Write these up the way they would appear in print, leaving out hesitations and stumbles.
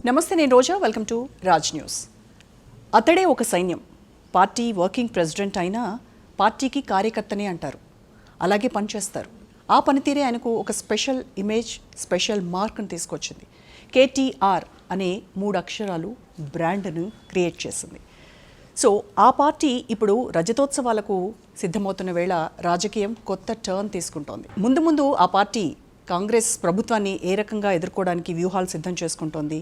నమస్తే, నేను Roja. Welcome to Raj news. అతడే ఒక సైన్యం. పార్టీ వర్కింగ్ ప్రెసిడెంట్ అయినా పార్టీకి కార్యకర్తనే అంటారు. అలాగే పనిచేస్తారు. ఆ పనితీరే ఆయనకు ఒక స్పెషల్ ఇమేజ్, స్పెషల్ మార్క్ని తీసుకొచ్చింది. కేటీఆర్ అనే 3 అక్షరాలు బ్రాండ్ను క్రియేట్ చేసింది. సో ఆ పార్టీ ఇప్పుడు రజతోత్సవాలకు సిద్ధమవుతున్న వేళ రాజకీయం కొత్త టర్న్ తీసుకుంటోంది. ముందు ఆ పార్టీ కాంగ్రెస్ ప్రభుత్వాన్ని ఏ రకంగా ఎదుర్కోవడానికి వ్యూహాలు సిద్ధం చేసుకుంటోంది,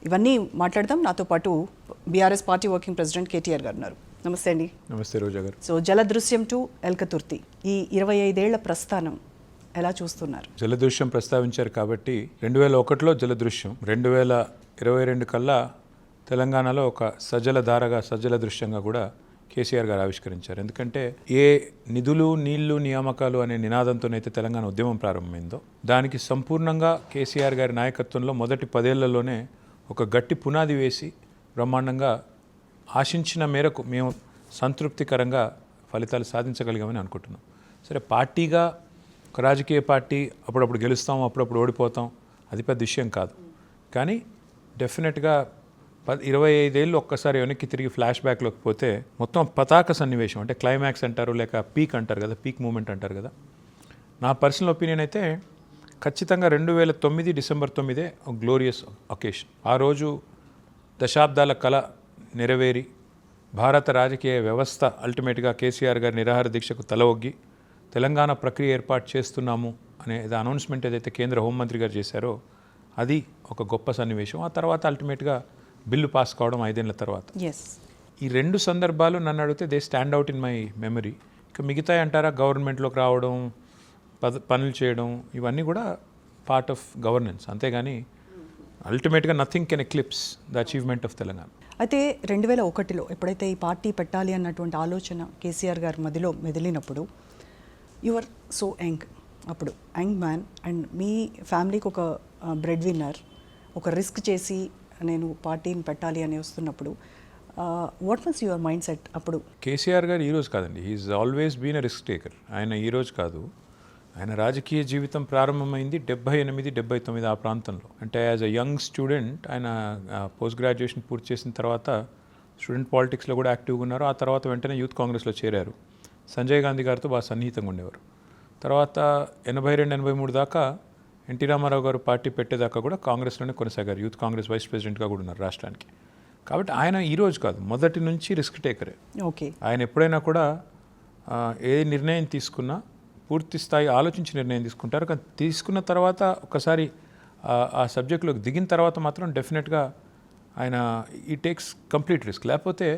ఇవన్నీ మాట్లాడదాం. నాతో పాటు BRS party working president KTR గారు ఉన్నారు. నమస్తే అండి. నమస్తే రోజా గారు. సో జలదృశ్యం టు ఎల్కతుర్తి, ఈ 25 ఏళ్ల ప్రస్థానం ఎలా చూస్తున్నారు? జలదృశ్యం ప్రస్తావించారు కాబట్టి 2001లో జలదృశ్యం, 2022 కల్లా తెలంగాణలో ఒక సజల ధారగా, సజల దృశ్యంగా కూడా కేసీఆర్ గారు ఆవిష్కరించారు. ఎందుకంటే ఏ నిధులు, నీళ్లు, నియామకాలు అనే నినాదంతోనైతే తెలంగాణ ఉద్యమం ప్రారంభమైందో దానికి సంపూర్ణంగా కేసీఆర్ గారి నాయకత్వంలో మొదటి 10 ఏళ్లలోనే ఒక గట్టి పునాది వేసి బ్రహ్మాండంగా ఆశించిన మేరకు మేము సంతృప్తికరంగా ఫలితాలు సాధించగలిగామని అనుకుంటున్నాం. సరే, పార్టీగా ఒక రాజకీయ పార్టీ అప్పుడప్పుడు గెలుస్తాం, అప్పుడప్పుడు ఓడిపోతాం, అది పెద్ద విషయం కాదు. కానీ డెఫినెట్గా 25 ఏళ్ళు ఒక్కసారి వెనక్కి తిరిగి ఫ్లాష్ బ్యాక్లోకి పోతే మొత్తం పతాక సన్నివేశం, అంటే క్లైమాక్స్ అంటారు, లేక పీక్ అంటారు కదా, పీక్ మూమెంట్ అంటారు కదా. నా పర్సనల్ ఒపీనియన్ అయితే ఖచ్చితంగా 2009 డిసెంబర్ 9 ఒక గ్లోరియస్ ఒకేషన్. ఆ రోజు దశాబ్దాల కళ నెరవేరి భారత రాజకీయ వ్యవస్థ అల్టిమేట్గా కేసీఆర్ గారి నిరాహార దీక్షకు తల ఒగ్గి తెలంగాణ ప్రక్రియ ఏర్పాటు చేస్తున్నాము అనే అనౌన్స్మెంట్ ఏదైతే కేంద్ర హోంమంత్రి గారు చేశారో అది ఒక గొప్ప సన్నివేశం. ఆ తర్వాత అల్టిమేట్గా బిల్లు పాస్ కావడం 5 ఏళ్ల తర్వాత. ఈ 2 సందర్భాలు నన్ను అడిగితే they stand out in my memory. ఇక మిగతా అంటారా, గవర్నమెంట్లోకి రావడం, పనులు చేయడం, ఇవన్నీ కూడా పార్ట్ ఆఫ్ గవర్నెన్స్, అంతేగాని అల్టిమేట్గా nothing can eclipse the achievement of Telangana. అయితే 2001లో ఎప్పుడైతే ఈ పార్టీ పెట్టాలి అన్నటువంటి ఆలోచన కేసీఆర్ గారి మధ్యలో మెదిలినప్పుడు యువర్ సో యంగ్, అప్పుడు యంగ్ మ్యాన్, అండ్ మీ ఫ్యామిలీకి ఒక బ్రెడ్ విన్నర్, ఒక రిస్క్ చేసి నేను పార్టీని పెట్టాలి అని వస్తున్నప్పుడు what was your mind set అప్పుడు? కేసీఆర్ గారు ఈరోజు కాదండి, he's always been a risk taker. ఆయన ఈరోజు కాదు, ఆయన రాజకీయ జీవితం ప్రారంభమైంది 78, 79 ఆ ప్రాంతంలో. అంటే యాజ్ అ యంగ్ స్టూడెంట్ ఆయన పోస్ట్ గ్రాడ్యుయేషన్ పూర్తి చేసిన తర్వాత స్టూడెంట్ పాలిటిక్స్లో కూడా యాక్టివ్గా ఉన్నారు. ఆ తర్వాత వెంటనే యూత్ కాంగ్రెస్లో చేరారు. సంజయ్ గాంధీ గారితో బాగా సన్నిహితంగా ఉండేవారు. తర్వాత 82, 83 దాకా ఎన్టీ రామారావు గారు పార్టీ పెట్టేదాకా కూడా కాంగ్రెస్లోనే కొనసాగారు. యూత్ కాంగ్రెస్ వైస్ ప్రెసిడెంట్గా కూడా ఉన్నారు రాష్ట్రానికి. కాబట్టి ఆయన ఈరోజు కాదు, మొదటి నుంచి రిస్క్ టేకరే. ఓకే. ఆయన ఎప్పుడైనా కూడా ఏ నిర్ణయం తీసుకున్నా పూర్తి స్థాయి ఆలోచించి నిర్ణయం తీసుకుంటారు. కానీ తీసుకున్న తర్వాత ఒకసారి ఆ సబ్జెక్టులోకి దిగిన తర్వాత మాత్రం డెఫినెట్గా ఆయన ఈ టేక్స్ కంప్లీట్ రిస్క్. లేకపోతే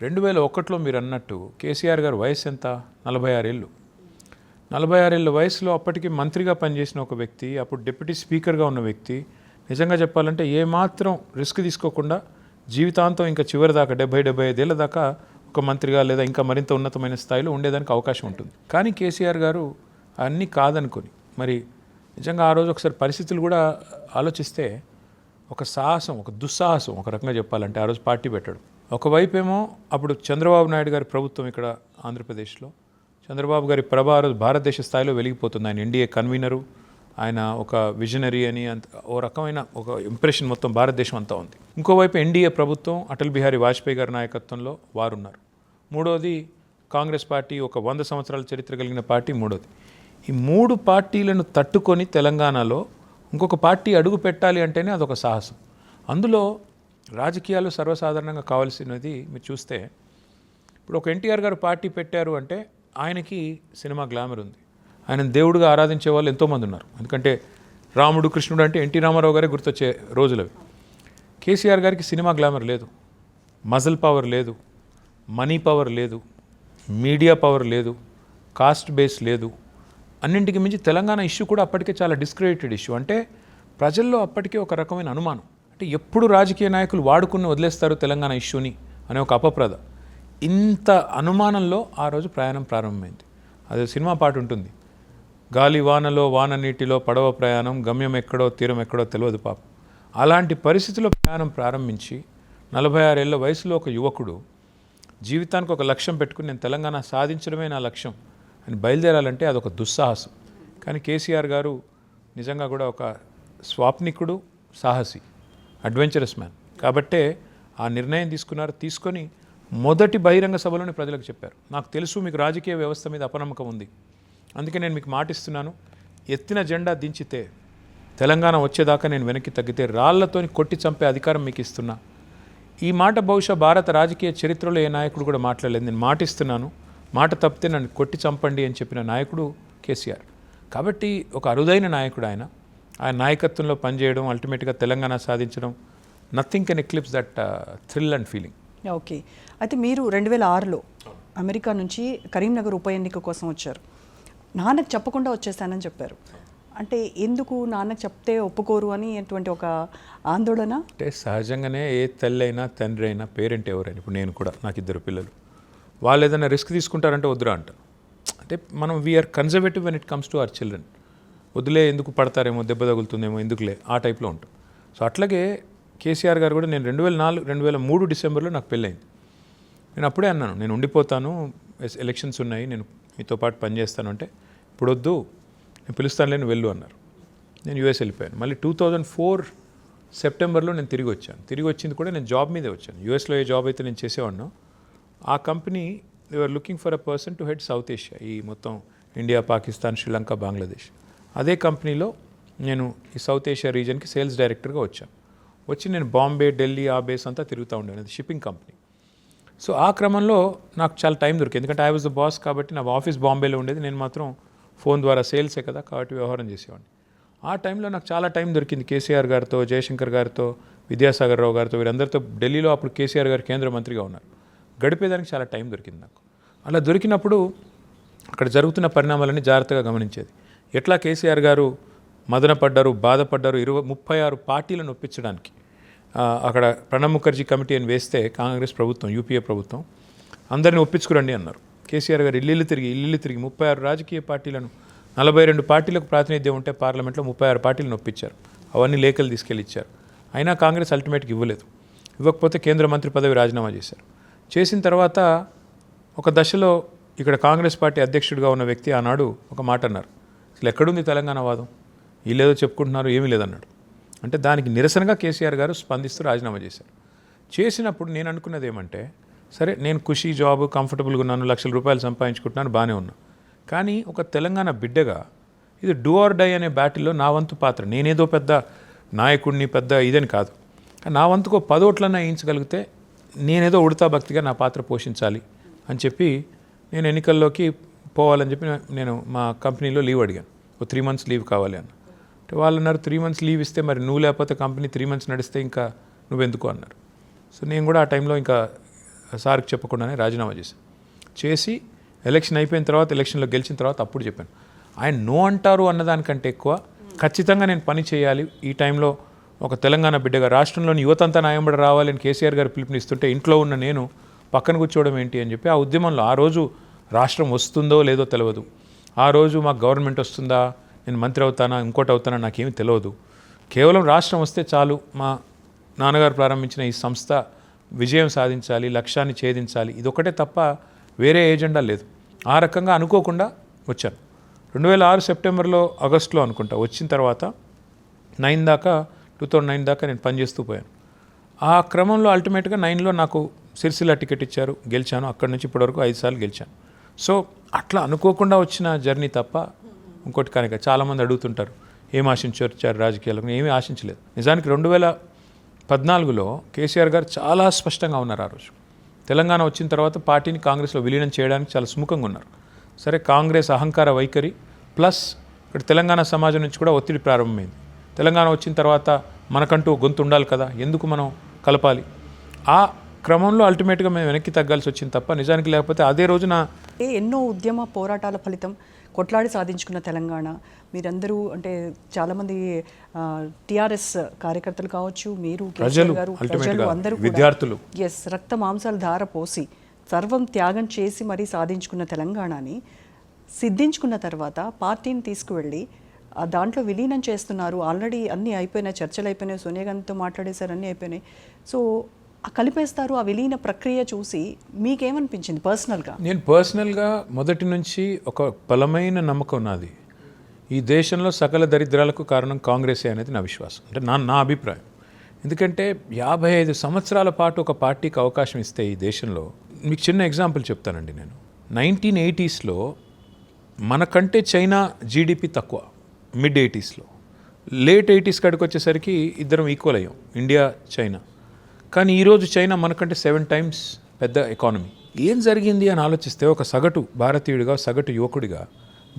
2001లో మీరు అన్నట్టు కేసీఆర్ గారు వయసు ఎంత? 46 ఏళ్ళు. 46 ఏళ్ళ వయసులో అప్పటికి మంత్రిగా పనిచేసిన ఒక వ్యక్తి, అప్పుడు డిప్యూటీ స్పీకర్గా ఉన్న వ్యక్తి, నిజంగా చెప్పాలంటే ఏమాత్రం రిస్క్ తీసుకోకుండా జీవితాంతం ఇంకా చివరి దాకా 70-75 ఏళ్ళ దాకా ఒక మంత్రిగా లేదా ఇంకా మరింత ఉన్నతమైన స్థాయిలో ఉండేదానికి అవకాశం ఉంటుంది. కానీ కేసీఆర్ గారు అన్నీ కాదనుకొని, మరి నిజంగా ఆ రోజు ఒకసారి పరిస్థితులు కూడా ఆలోచిస్తే ఒక సాహసం, ఒక దుస్సాహసం ఒక రకంగా చెప్పాలంటే ఆ రోజు పార్టీ పెట్టడం. ఒకవైపేమో అప్పుడు చంద్రబాబు నాయుడు గారి ప్రభుత్వం ఇక్కడ ఆంధ్రప్రదేశ్లో, చంద్రబాబు గారి ప్రభ ఆ రోజు భారతదేశ స్థాయిలో వెలిగిపోతుంది. ఆయన ఎన్డీఏ కన్వీనరు, ఆయన ఒక విజనరీ అని ఓ రకమైన ఒక ఇంప్రెషన్ మొత్తం భారతదేశం అంతా ఉంది. ఇంకోవైపు ఎన్డీఏ ప్రభుత్వం అటల్ బిహారీ వాజ్పేయి గారి నాయకత్వంలో వారున్నారు. మూడోది కాంగ్రెస్ పార్టీ, ఒక 100 సంవత్సరాల చరిత్ర కలిగిన పార్టీ మూడోది. ఈ 3 పార్టీలను తట్టుకొని తెలంగాణలో ఇంకొక పార్టీ అడుగు పెట్టాలి అంటేనే అదొక సాహసం. అందులో రాజకీయాలు సర్వసాధారణంగా కావాల్సినది మీరు చూస్తే, ఇప్పుడు ఒక ఎన్టీఆర్ గారు పార్టీ పెట్టారు అంటే ఆయనకి సినిమా గ్లామర్ ఉంది. ఆయన దేవుడిగా ఆరాధించే వాళ్ళు ఎంతోమంది ఉన్నారు. ఎందుకంటే రాముడు, కృష్ణుడు అంటే ఎన్టీ రామారావు గారే గుర్తొచ్చే రోజులవి. కేసీఆర్ గారికి సినిమా గ్లామర్ లేదు, మజల్ పవర్ లేదు, మనీ పవర్ లేదు, మీడియా పవర్ లేదు, కాస్ట్ బేస్ లేదు. అన్నింటికి మించి తెలంగాణ ఇష్యూ కూడా అప్పటికే చాలా డిస్క్రెడిటెడ్ ఇష్యూ. అంటే ప్రజల్లో అప్పటికే ఒక రకమైన అనుమానం, అంటే ఎప్పుడు రాజకీయ నాయకులు వాడుకుని వదిలేస్తారు తెలంగాణ ఇష్యూని అనే ఒక అపప్రద. ఇంత అనుమానంలో ఆ రోజు ప్రయాణం ప్రారంభమైంది. అదే సినిమా పాట ఉంటుంది, గాలి వానలో వాన నీటిలో పడవ ప్రయాణం, గమ్యం ఎక్కడో తీరం ఎక్కడో తెలియదు పాపం. అలాంటి పరిస్థితిలో ప్రయాణం ప్రారంభించి 46 ఏళ్ల వయసులో ఒక యువకుడు జీవితానికి ఒక లక్ష్యం పెట్టుకుని నేను తెలంగాణ సాధించడమే నా లక్ష్యం అని బయలుదేరాలంటే అదొక దుస్సాహసం. కానీ కేసీఆర్ గారు నిజంగా కూడా ఒక స్వాప్నికుడు, సాహసి. Adventurous man. కాబట్టే ఆ నిర్ణయం తీసుకొని మొదటి బహిరంగ సభలోనే ప్రజలకు చెప్పారు, నాకు తెలుసు మీకు రాజకీయ వ్యవస్థ మీద అపనమ్మకం ఉంది, అందుకే నేను మీకు మాటిస్తున్నాను, ఎత్తిన జెండా దించితే తెలంగాణ వచ్చేదాకా నేను వెనక్కి తగ్గితే రాళ్లతోని కొట్టి చంపే అధికారం మీకు ఇస్తున్నా. ఈ మాట బహుశా భారత రాజకీయ చరిత్రలో ఏ నాయకుడు కూడా మాట్లాడలేదు. నేను మాటిస్తున్నాను, మాట తప్పితే నన్ను కొట్టి చంపండి అని చెప్పిన నాయకుడు కేసీఆర్. కాబట్టి ఒక అరుదైన నాయకుడు ఆయన నాయకత్వంలో పనిచేయడం, అల్టిమేట్గా తెలంగాణ సాధించడం, nothing can eclipse that thrill and feeling. Okay, అయితే మీరు 2006లో అమెరికా నుంచి కరీంనగర్ ఉప ఎన్నిక కోసం వచ్చారు. నాన్నకు చెప్పకుండా వచ్చేసానని చెప్పారు. అంటే ఎందుకు నాన్నకు చెప్తే ఒప్పుకోరు అని అటువంటి ఒక ఆందోళన? అంటే సహజంగానే ఏ తల్లి అయినా తండ్రి అయినా పేరెంట్ ఎవరైనా, ఇప్పుడు నేను కూడా నాకు 2 పిల్లలు, వాళ్ళు ఏదైనా రిస్క్ తీసుకుంటారంటే వద్దురా అంటారు. అంటే మనం we're conservative when it comes to our children. వదిలే, ఎందుకు పడతారేమో, దెబ్బ తగులుతుందేమో, ఎందుకులే, ఆ టైప్లో ఉంటాం. సో అట్లాగే కేసీఆర్ గారు కూడా, నేను 2003 డిసెంబర్లో నాకు పెళ్ళయింది. నేను అప్పుడే అన్నాను, నేను ఉండిపోతాను, ఎలక్షన్స్ ఉన్నాయి, నేను మీతో పాటు పనిచేస్తాను అంటే, ఇప్పుడు వద్దు, నేను పిలుస్తానులే, నువ్వు వెళ్ళు అన్నారు. నేను యూఎస్ వెళ్ళిపోయాను. మళ్ళీ 2004 సెప్టెంబర్లో నేను తిరిగి వచ్చాను. తిరిగి వచ్చింది కూడా నేను జాబ్ మీదే వచ్చాను. యూఎస్లో ఏ జాబ్ అయితే నేను చేసేవాడినో ఆ company they are looking for a person to head South Asia, ఈ మొత్తం ఇండియా, పాకిస్తాన్, శ్రీలంక, బంగ్లాదేశ్. అదే కంపెనీలో నేను ఈ సౌత్ ఏషియా రీజన్కి సేల్స్ డైరెక్టర్గా వచ్చాను. వచ్చి నేను బాంబే, ఢిల్లీ, ఆ బేస్ అంతా తిరుగుతూ ఉండేది. అది షిప్పింగ్ కంపెనీ. సో ఆ క్రమంలో నాకు చాలా టైం దొరికింది, ఎందుకంటే ఐ వాజ్ ద బాస్ కాబట్టి. నా ఆఫీస్ బాంబేలో ఉండేది, నేను మాత్రం ఫోన్ ద్వారా సేల్సే కదా కాబట్టి వ్యవహారం చేసేవాడిని. ఆ టైంలో నాకు చాలా టైం దొరికింది కేసీఆర్ గారితో, జయశంకర్ గారితో, విద్యాసాగర్ రావు గారితో, వీరందరితో. ఢిల్లీలో అప్పుడు కేసీఆర్ గారు కేంద్ర మంత్రిగా ఉన్నారు. గడిపేదానికి చాలా టైం దొరికింది నాకు. అలా దొరికినప్పుడు అక్కడ జరుగుతున్న పరిణామాలన్నీ జాగ్రత్తగా గమనించేది. ఎట్లా కేసీఆర్ గారు మదనపడ్డారు, బాధపడ్డారు, 36 పార్టీలను ఒప్పించడానికి. అక్కడ ప్రణబ్ ముఖర్జీ కమిటీ అని వేస్తే కాంగ్రెస్ ప్రభుత్వం, యూపీఏ ప్రభుత్వం, అందరినీ ఒప్పించుకురండి అన్నారు. కేసీఆర్ గారు ఇల్లు తిరిగి 36 రాజకీయ పార్టీలను, 42 పార్టీలకు ప్రాతినిధ్యం ఉంటే పార్లమెంట్లో 36 పార్టీలను ఒప్పించారు. అవన్నీ లేఖలు తీసుకెళ్ళి ఇచ్చారు. అయినా కాంగ్రెస్ అల్టిమేట్గా ఇవ్వలేదు. ఇవ్వకపోతే కేంద్ర మంత్రి పదవి రాజీనామా చేశారు. చేసిన తర్వాత ఒక దశలో ఇక్కడ కాంగ్రెస్ పార్టీ అధ్యక్షుడిగా ఉన్న వ్యక్తి ఆనాడు ఒక మాట అన్నారు, అసలు ఎక్కడుంది తెలంగాణ వాదం, వీళ్ళేదో చెప్పుకుంటున్నారు, ఏమీ లేదన్నాడు. అంటే దానికి నిరసనగా కేసీఆర్ గారు స్పందిస్తూ రాజీనామా చేశారు. చేసినప్పుడు నేను అనుకున్నది ఏమంటే, సరే నేను ఖుషీ జాబ్, కంఫర్టబుల్గా ఉన్నాను, లక్షల రూపాయలు సంపాదించుకుంటున్నాను, బాగానే ఉన్నా. కానీ ఒక తెలంగాణ బిడ్డగా ఇది డూ ఆర్ డై అనే బ్యాటిల్లో నా వంతు పాత్ర, నేనేదో పెద్ద నాయకుడిని, పెద్ద ఇదని కాదు, నా వంతుకు 10 ఓట్లన్నా వేయించగలిగితే నేనేదో ఉడతా భక్తిగా నా పాత్ర పోషించాలి అని చెప్పి నేను ఎన్నికల్లోకి పోవాలని చెప్పి నేను మా కంపెనీలో లీవ్ అడిగాను. ఒక 3 months లీవ్ కావాలి అన్న. అంటే వాళ్ళు అన్నారు, 3 months లీవ్ ఇస్తే మరి నువ్వు లేకపోతే కంపెనీ 3 months నడిస్తే ఇంకా నువ్వెందుకు అన్నారు. సో నేను కూడా ఆ టైంలో ఇంకా సార్కి చెప్పకుండానే రాజీనామా చేసి ఎలక్షన్ అయిపోయిన తర్వాత, ఎలక్షన్లో గెలిచిన తర్వాత అప్పుడు చెప్పాను. ఆయన నో అంటారు అన్నదానికంటే ఎక్కువ ఖచ్చితంగా నేను పని చేయాలి ఈ టైంలో, ఒక తెలంగాణ బిడ్డగా రాష్ట్రంలోని యువతంతా న్యాయంబడి రావాలని కేసీఆర్ గారు పిలుపునిస్తుంటే ఇంట్లో ఉన్న నేను పక్కన కూర్చోవడం ఏంటి అని చెప్పి ఆ ఉద్యమంలో, ఆ రోజు రాష్ట్రం వస్తుందో లేదో తెలియదు, ఆ రోజు మాకు గవర్నమెంట్ వస్తుందా, నేను మంత్రి అవుతానా, ఇంకోటి అవుతానా, నాకేమీ తెలియదు. కేవలం రాష్ట్రం వస్తే చాలు, మా నాన్నగారు ప్రారంభించిన ఈ సంస్థ విజయం సాధించాలి, లక్ష్యాన్ని ఛేదించాలి, ఇదొకటే తప్ప వేరే ఏజెండా లేదు. ఆ రకంగా అనుకోకుండా వచ్చాను. 2006 సెప్టెంబర్లో, ఆగస్టులో అనుకుంటా వచ్చిన తర్వాత 2009 దాకా నేను పనిచేస్తూ పోయాను. ఆ క్రమంలో అల్టిమేట్గా 9లో నాకు సిరిసిల్ల టికెట్ ఇచ్చారు, గెలిచాను. అక్కడి నుంచి ఇప్పటివరకు 5 సార్లు గెలిచాను. సో అట్లా అనుకోకుండా వచ్చిన జర్నీ తప్ప ఇంకోటి కనుక. చాలామంది అడుగుతుంటారు, ఏం ఆశించారు రాజకీయాలకు, ఏమీ ఆశించలేదు. నిజానికి 2014లో కేసీఆర్ గారు చాలా స్పష్టంగా ఉన్నారు. ఆ రోజు తెలంగాణ వచ్చిన తర్వాత పార్టీని కాంగ్రెస్లో విలీనం చేయడానికి చాలా సుముఖంగా ఉన్నారు. సరే, కాంగ్రెస్ అహంకార వైఖరి ప్లస్ ఇక్కడ తెలంగాణ సమాజం నుంచి కూడా ఒత్తిడి ప్రారంభమైంది. తెలంగాణ వచ్చిన తర్వాత మనకంటూ గొంతు ఉండాలి కదా, ఎందుకు మనం కలపాలి. ఆ క్రమంలో అల్టిమేట్గా మేము వెనక్కి తగ్గాల్సి వచ్చింది తప్ప నిజానికి లేకపోతే అదే రోజున ఎన్నో ఉద్యమ పోరాటాల ఫలితం కొట్లాడి సాధించుకున్న తెలంగాణ. మీరందరూ అంటే చాలామంది టీఆర్ఎస్ కార్యకర్తలు కావచ్చు, మీరు ప్రజలు, అందరూ విద్యార్థులు, ఎస్, రక్త మాంసాల ధార పోసి సర్వం త్యాగం చేసి మరీ సాధించుకున్న తెలంగాణని సిద్ధించుకున్న తర్వాత పార్టీని తీసుకువెళ్ళి దాంట్లో విలీనం చేస్తున్నారు. ఆల్రెడీ అన్నీ అయిపోయినాయి, చర్చలు అయిపోయినాయి, సోనియా గాంధీతో మాట్లాడేశారు, అన్నీ అయిపోయినాయి. సో కలిపేస్తారు. ఆ విలీన ప్రక్రియ చూసి మీకేమనిపించింది పర్సనల్గా? నేను పర్సనల్గా మొదటి నుంచి ఒక బలమైన నమ్మకం నాది, ఈ దేశంలో సకల దరిద్రాలకు కారణం కాంగ్రెసే అనేది నా విశ్వాసం. అంటే నా అభిప్రాయం. ఎందుకంటే 55 సంవత్సరాల పాటు ఒక పార్టీకి అవకాశం ఇస్తే ఈ దేశంలో, మీకు చిన్న ఎగ్జాంపుల్ చెప్తానండి. నేను 1980స్లో మనకంటే చైనా జీడిపి తక్కువ, మిడ్ 80స్లో. లేట్ 80s కాడికి వచ్చేసరికి ఇద్దరం ఈక్వల్ అయ్యాం, ఇండియా చైనా. కానీ ఈరోజు చైనా మనకంటే 7 times పెద్ద ఎకానమీ. ఏం జరిగింది అని ఆలోచిస్తే ఒక సగటు భారతీయుడిగా, సగటు యువకుడిగా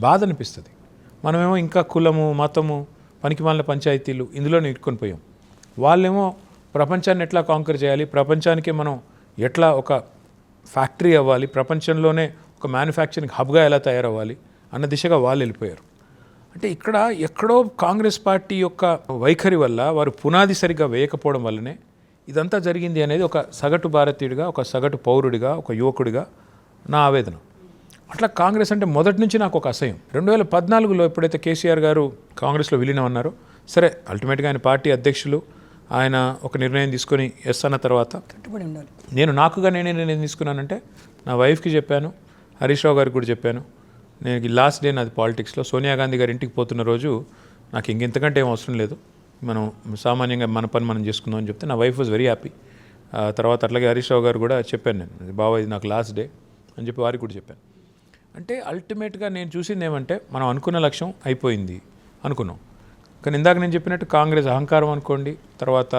బాధ అనిపిస్తుంది. మనమేమో ఇంకా కులము, మతము, పనికిమాలిన పంచాయతీలు ఇందులోనే ఇట్టుకొని పోయాం. వాళ్ళేమో ప్రపంచాన్ని ఎట్లా కాంకర్ చేయాలి, ప్రపంచానికే మనం ఎట్లా ఒక ఫ్యాక్టరీ అవ్వాలి, ప్రపంచంలోనే ఒక మ్యానుఫ్యాక్చరింగ్ హబ్గా ఎలా తయారవ్వాలి అన్న దిశగా వాళ్ళు వెళ్ళిపోయారు. అంటే ఇక్కడ ఎక్కడో కాంగ్రెస్ పార్టీ యొక్క వైఖరి వల్ల, వారు పునాది సరిగ్గా వేయకపోవడం వల్లనే ఇదంతా జరిగింది అనేది ఒక సగటు భారతీయుడిగా, ఒక సగటు పౌరుడిగా, ఒక యువకుడిగా నా ఆవేదన. అట్లా కాంగ్రెస్ అంటే మొదటి నుంచి నాకు ఒక అసహ్యం. 2014లో ఎప్పుడైతే కేసీఆర్ గారు కాంగ్రెస్లో విలీనం అన్నారో, సరే అల్టిమేట్గా ఆయన పార్టీ అధ్యక్షులు, ఆయన ఒక నిర్ణయం తీసుకొని ఎస్ అన్న తర్వాత కట్టుబడి ఉండాలి. నేను నాకుగా నేనే నిర్ణయం తీసుకున్నానంటే నా వైఫ్కి చెప్పాను, హరీష్ రావు గారికి కూడా చెప్పాను. నేను లాస్ట్ డే నాది పాలిటిక్స్లో, సోనియా గాంధీ గారి ఇంటికి పోతున్న రోజు నాకు ఇంకెంతకంటే ఏం అవసరం లేదు, మనం సామాన్యంగా మన పని మనం చేసుకుందాం అని చెప్తే నా వైఫ్ వాజ్ వెరీ హ్యాపీ. తర్వాత అట్లాగే హరీష్ రావు గారు కూడా చెప్పాను, నేను బాబా ఇది నాకు లాస్ట్ డే అని చెప్పి వారికి కూడా చెప్పాను. అంటే అల్టిమేట్గా నేను చూసింది ఏమంటే, మనం అనుకున్న లక్ష్యం అయిపోయింది అనుకున్నాం. కానీ ఇందాక నేను చెప్పినట్టు కాంగ్రెస్ అహంకారం అనుకోండి, తర్వాత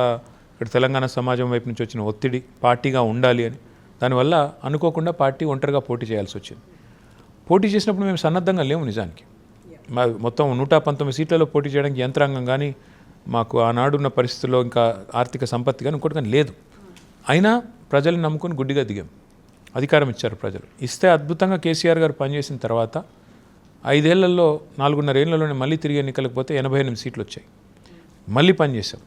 ఇక్కడ తెలంగాణ సమాజం వైపు నుంచి వచ్చిన ఒత్తిడి, పార్టీగా ఉండాలి అని, దానివల్ల అనుకోకుండా పార్టీ ఒంటరిగా పోటీ చేయాల్సి వచ్చింది. పోటీ చేసినప్పుడు మేము సన్నద్ధంగా లేము నిజానికి. మొత్తం 119 సీట్లలో పోటీ చేయడానికి యంత్రాంగం కానీ, మాకు ఆనాడున్న పరిస్థితుల్లో ఇంకా ఆర్థిక సంపత్తి కానీ ఇంకోటి కానీ లేదు. అయినా ప్రజల్ని నమ్ముకొని గుడ్డిగా దిగాం. అధికారం ఇచ్చారు ప్రజలు. ఇస్తే అద్భుతంగా కేసీఆర్ గారు పనిచేసిన తర్వాత 5 ఏళ్లలో 4.5 ఏళ్లలోనే మళ్ళీ తిరిగి ఎన్నికలకు పోతే 88 సీట్లు వచ్చాయి. మళ్ళీ పనిచేసాం.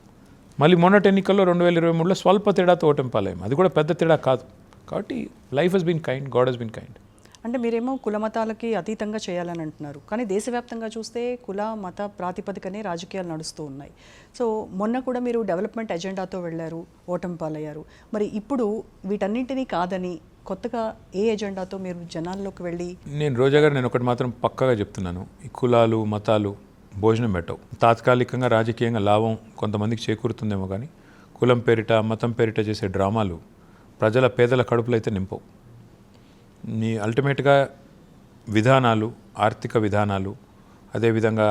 మళ్ళీ మొన్నటి ఎన్నికల్లో 2023లో స్వల్ప తేడాతో ఓటమి పాలయ్యాం. అది కూడా పెద్ద తేడా కాదు. కాబట్టి life has been kind, God has been kind. అంటే మీరేమో కుల మతాలకి అతీతంగా చేయాలని అంటున్నారు, కానీ దేశవ్యాప్తంగా చూస్తే కుల మత ప్రాతిపదికనే రాజకీయాలు నడుస్తూ ఉన్నాయి. సో మొన్న కూడా మీరు డెవలప్మెంట్ ఎజెండాతో వెళ్ళారు, ఓటమి పాలయ్యారు. మరి ఇప్పుడు వీటన్నింటినీ కాదని కొత్తగా ఏ ఎజెండాతో మీరు జనాల్లోకి వెళ్ళి? నేను రోజా గారు, నేను ఒకటి మాత్రం పక్కాగా చెప్తున్నాను, ఈ కులాలు మతాలు భోజనం పెట్టవు. తాత్కాలికంగా రాజకీయంగా లాభం కొంతమందికి చేకూరుతుందేమో, కానీ కులం పేరిట, మతం పేరిట చేసే డ్రామాలు ప్రజల పేదల కడుపులు అయితే నింపవు. నీ అల్టిమేట్గా విధానాలు, ఆర్థిక విధానాలు, అదేవిధంగా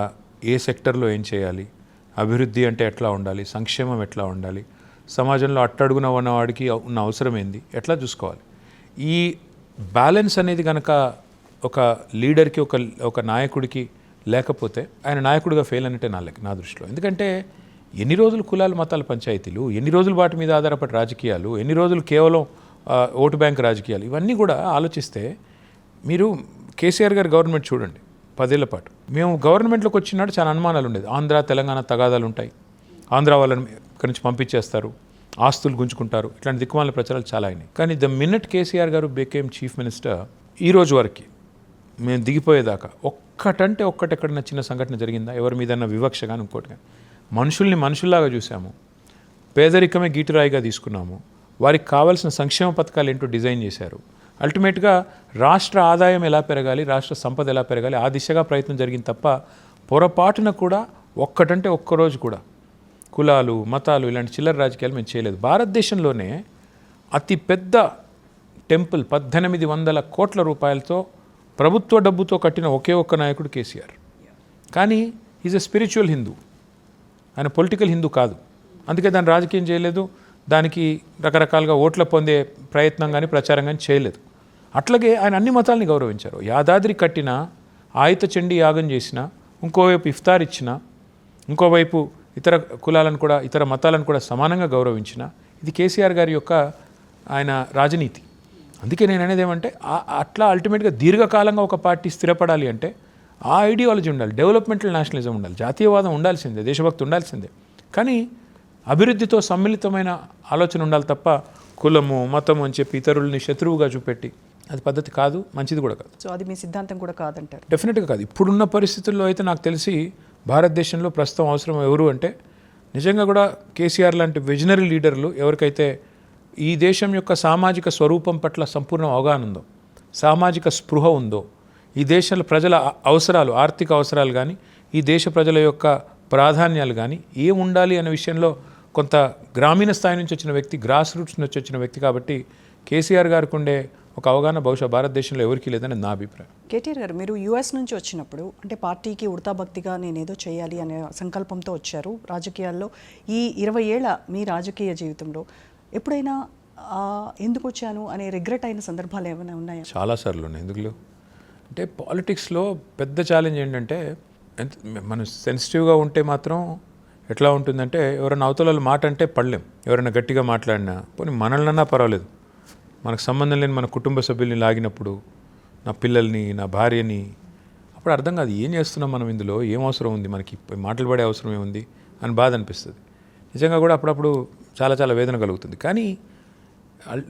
ఏ సెక్టర్లో ఏం చేయాలి, అభివృద్ధి అంటే ఎట్లా ఉండాలి, సంక్షేమం ఎట్లా ఉండాలి, సమాజంలో అట్టడుగున ఉన్నవాడికి ఉన్న అవసరం ఏంది, ఎట్లా చూసుకోవాలి, ఈ బ్యాలెన్స్ అనేది కనుక ఒక లీడర్కి, ఒక నాయకుడికి లేకపోతే ఆయన నాయకుడిగా ఫెయిల్ అన్నట్టే నా దృష్టిలో. ఎందుకంటే ఎన్ని రోజులు కులాలు మతాల పంచాయతీలు, ఎన్ని రోజులు వాటి మీద ఆధారపడి రాజకీయాలు, ఎన్ని రోజులు కేవలం ఓటు బ్యాంక్ రాజకీయాలు, ఇవన్నీ కూడా ఆలోచిస్తే మీరు కేసీఆర్ గారి గవర్నమెంట్ చూడండి, 10 ఏళ్ల పాటు మేము గవర్నమెంట్లోకి వచ్చినాడు చాలా అనుమానాలు ఉండేది. ఆంధ్ర తెలంగాణ తగాదాలు ఉంటాయి, ఆంధ్ర వాళ్ళని ఇక్కడి నుంచి పంపించేస్తారు, ఆస్తులు గుంజుకుంటారు, ఇట్లాంటి దిక్కుమాల ప్రచారాలు చాలా అయినాయి. కానీ ద మినిట్ కేసీఆర్ గారు బికేమ్ చీఫ్ మినిస్టర్, ఈ రోజు వరకు మేము దిగిపోయేదాకా ఒక్కటంటే ఒక్కటి ఎక్కడైనా చిన్న సంఘటన జరిగిందా, ఎవరి మీదన్నా వివక్ష కానీ ఇంకోటి కానీ? మనుషుల్ని మనుషుల్లాగా చూసాము, పేదరికమే గీటురాయిగా తీసుకున్నాము, వారికి కావాల్సిన సంక్షేమ పథకాలు ఏంటో డిజైన్ చేశారు. అల్టిమేట్గా రాష్ట్ర ఆదాయం ఎలా పెరగాలి, రాష్ట్ర సంపద ఎలా పెరగాలి, ఆ దిశగా ప్రయత్నం జరిగింది తప్ప పొరపాటున కూడా ఒక్కటంటే ఒక్కరోజు కూడా కులాలు మతాలు ఇలాంటి చిల్లర రాజకీయాలు మేము చేయలేదు. భారతదేశంలోనే అతిపెద్ద టెంపుల్ 1800 కోట్ల రూపాయలతో ప్రభుత్వ డబ్బుతో కట్టిన ఒకే ఒక్క నాయకుడు కేసీఆర్. కానీ ఈజ్ ఎ స్పిరిచువల్ హిందూ, ఆయన పొలిటికల్ హిందూ కాదు. అందుకే దాన్ని రాజకీయం చేయలేదు, దానికి రకరకాలుగా ఓట్ల పొందే ప్రయత్నం కానీ ప్రచారం కానీ చేయలేదు. అట్లాగే ఆయన అన్ని మతాలని గౌరవించారు. యాదాద్రి కట్టిన, ఆయుత చండీ యాగం చేసిన, ఇంకోవైపు ఇఫ్తార్ ఇచ్చిన, ఇంకోవైపు ఇతర కులాలను కూడా ఇతర మతాలను కూడా సమానంగా గౌరవించిన, ఇది కేసీఆర్ గారి యొక్క ఆయన రాజనీతి. అందుకే నేను అనేది ఏమంటే, అట్లా అల్టిమేట్గా దీర్ఘకాలంగా ఒక పార్టీ స్థిరపడాలి అంటే ఆ ఐడియాలజీ ఉండాలి, డెవలప్మెంటల్ నేషనలిజం ఉండాలి, జాతీయవాదం ఉండాల్సిందే, దేశభక్తి ఉండాల్సిందే. కానీ అభివృద్ధితో సమ్మిళితమైన ఆలోచన ఉండాలి తప్ప కులము మతము అని చెప్పి ఇతరుల్ని శత్రువుగా చూపెట్టి అది పద్ధతి కాదు, మంచిది కూడా కాదు. సో అది మీ సిద్ధాంతం కూడా కాదంటారు? డెఫినెట్గా కాదు. ఇప్పుడున్న పరిస్థితుల్లో అయితే నాకు తెలిసి భారతదేశంలో ప్రస్తుతం అవసరం ఎవరు అంటే, నిజంగా కూడా కేసీఆర్ లాంటి విజనరీ లీడర్లు, ఎవరికైతే ఈ దేశం యొక్క సామాజిక స్వరూపం పట్ల సంపూర్ణ అవగాహన ఉందో, సామాజిక స్పృహ ఉందో, ఈ దేశంలో ప్రజల అవసరాలు, ఆర్థిక అవసరాలు కానీ, ఈ దేశ ప్రజల యొక్క ప్రాధాన్యాలు కానీ ఏం ఉండాలి అనే విషయంలో కొంత గ్రామీణ స్థాయి నుంచి వచ్చిన వ్యక్తి, గ్రాస్ రూట్స్ నుంచి వచ్చిన వ్యక్తి కాబట్టి కేసీఆర్ గారికి ఉండే ఒక అవగాహన బహుశా భారతదేశంలో ఎవరికీ లేదని నా అభిప్రాయం. కేటీఆర్ గారు, మీరు యూఎస్ నుంచి వచ్చినప్పుడు అంటే పార్టీకి ఉడతాభక్తిగా నేనేదో చేయాలి అనే సంకల్పంతో వచ్చారు రాజకీయాల్లో. ఈ 20 ఏళ్ల మీ రాజకీయ జీవితంలో ఎప్పుడైనా ఎందుకు వచ్చాను అనే రిగ్రెట్ అయిన సందర్భాలు ఏమైనా ఉన్నాయా? చాలాసార్లు ఉన్నాయి. ఎందుకు అంటే పాలిటిక్స్లో పెద్ద ఛాలెంజ్ ఏంటంటే మనం సెన్సిటివ్గా ఉంటే మాత్రం ఎట్లా ఉంటుందంటే ఎవరైనా అవతల మాట అంటే పడలేం. ఎవరైనా గట్టిగా మాట్లాడినా పోనీ మనల్నన్నా పర్వాలేదు, మనకు సంబంధం లేని మన కుటుంబ సభ్యుల్ని లాగినప్పుడు, నా పిల్లల్ని, నా భార్యని, అప్పుడు అర్థం కాదు ఏం చేస్తున్నాం మనం, ఇందులో ఏం అవసరం ఉంది, మనకి మాటలు పడే అవసరం ఏముంది అని బాధ అనిపిస్తుంది. నిజంగా కూడా అప్పుడప్పుడు చాలా చాలా వేదన కలుగుతుంది. కానీ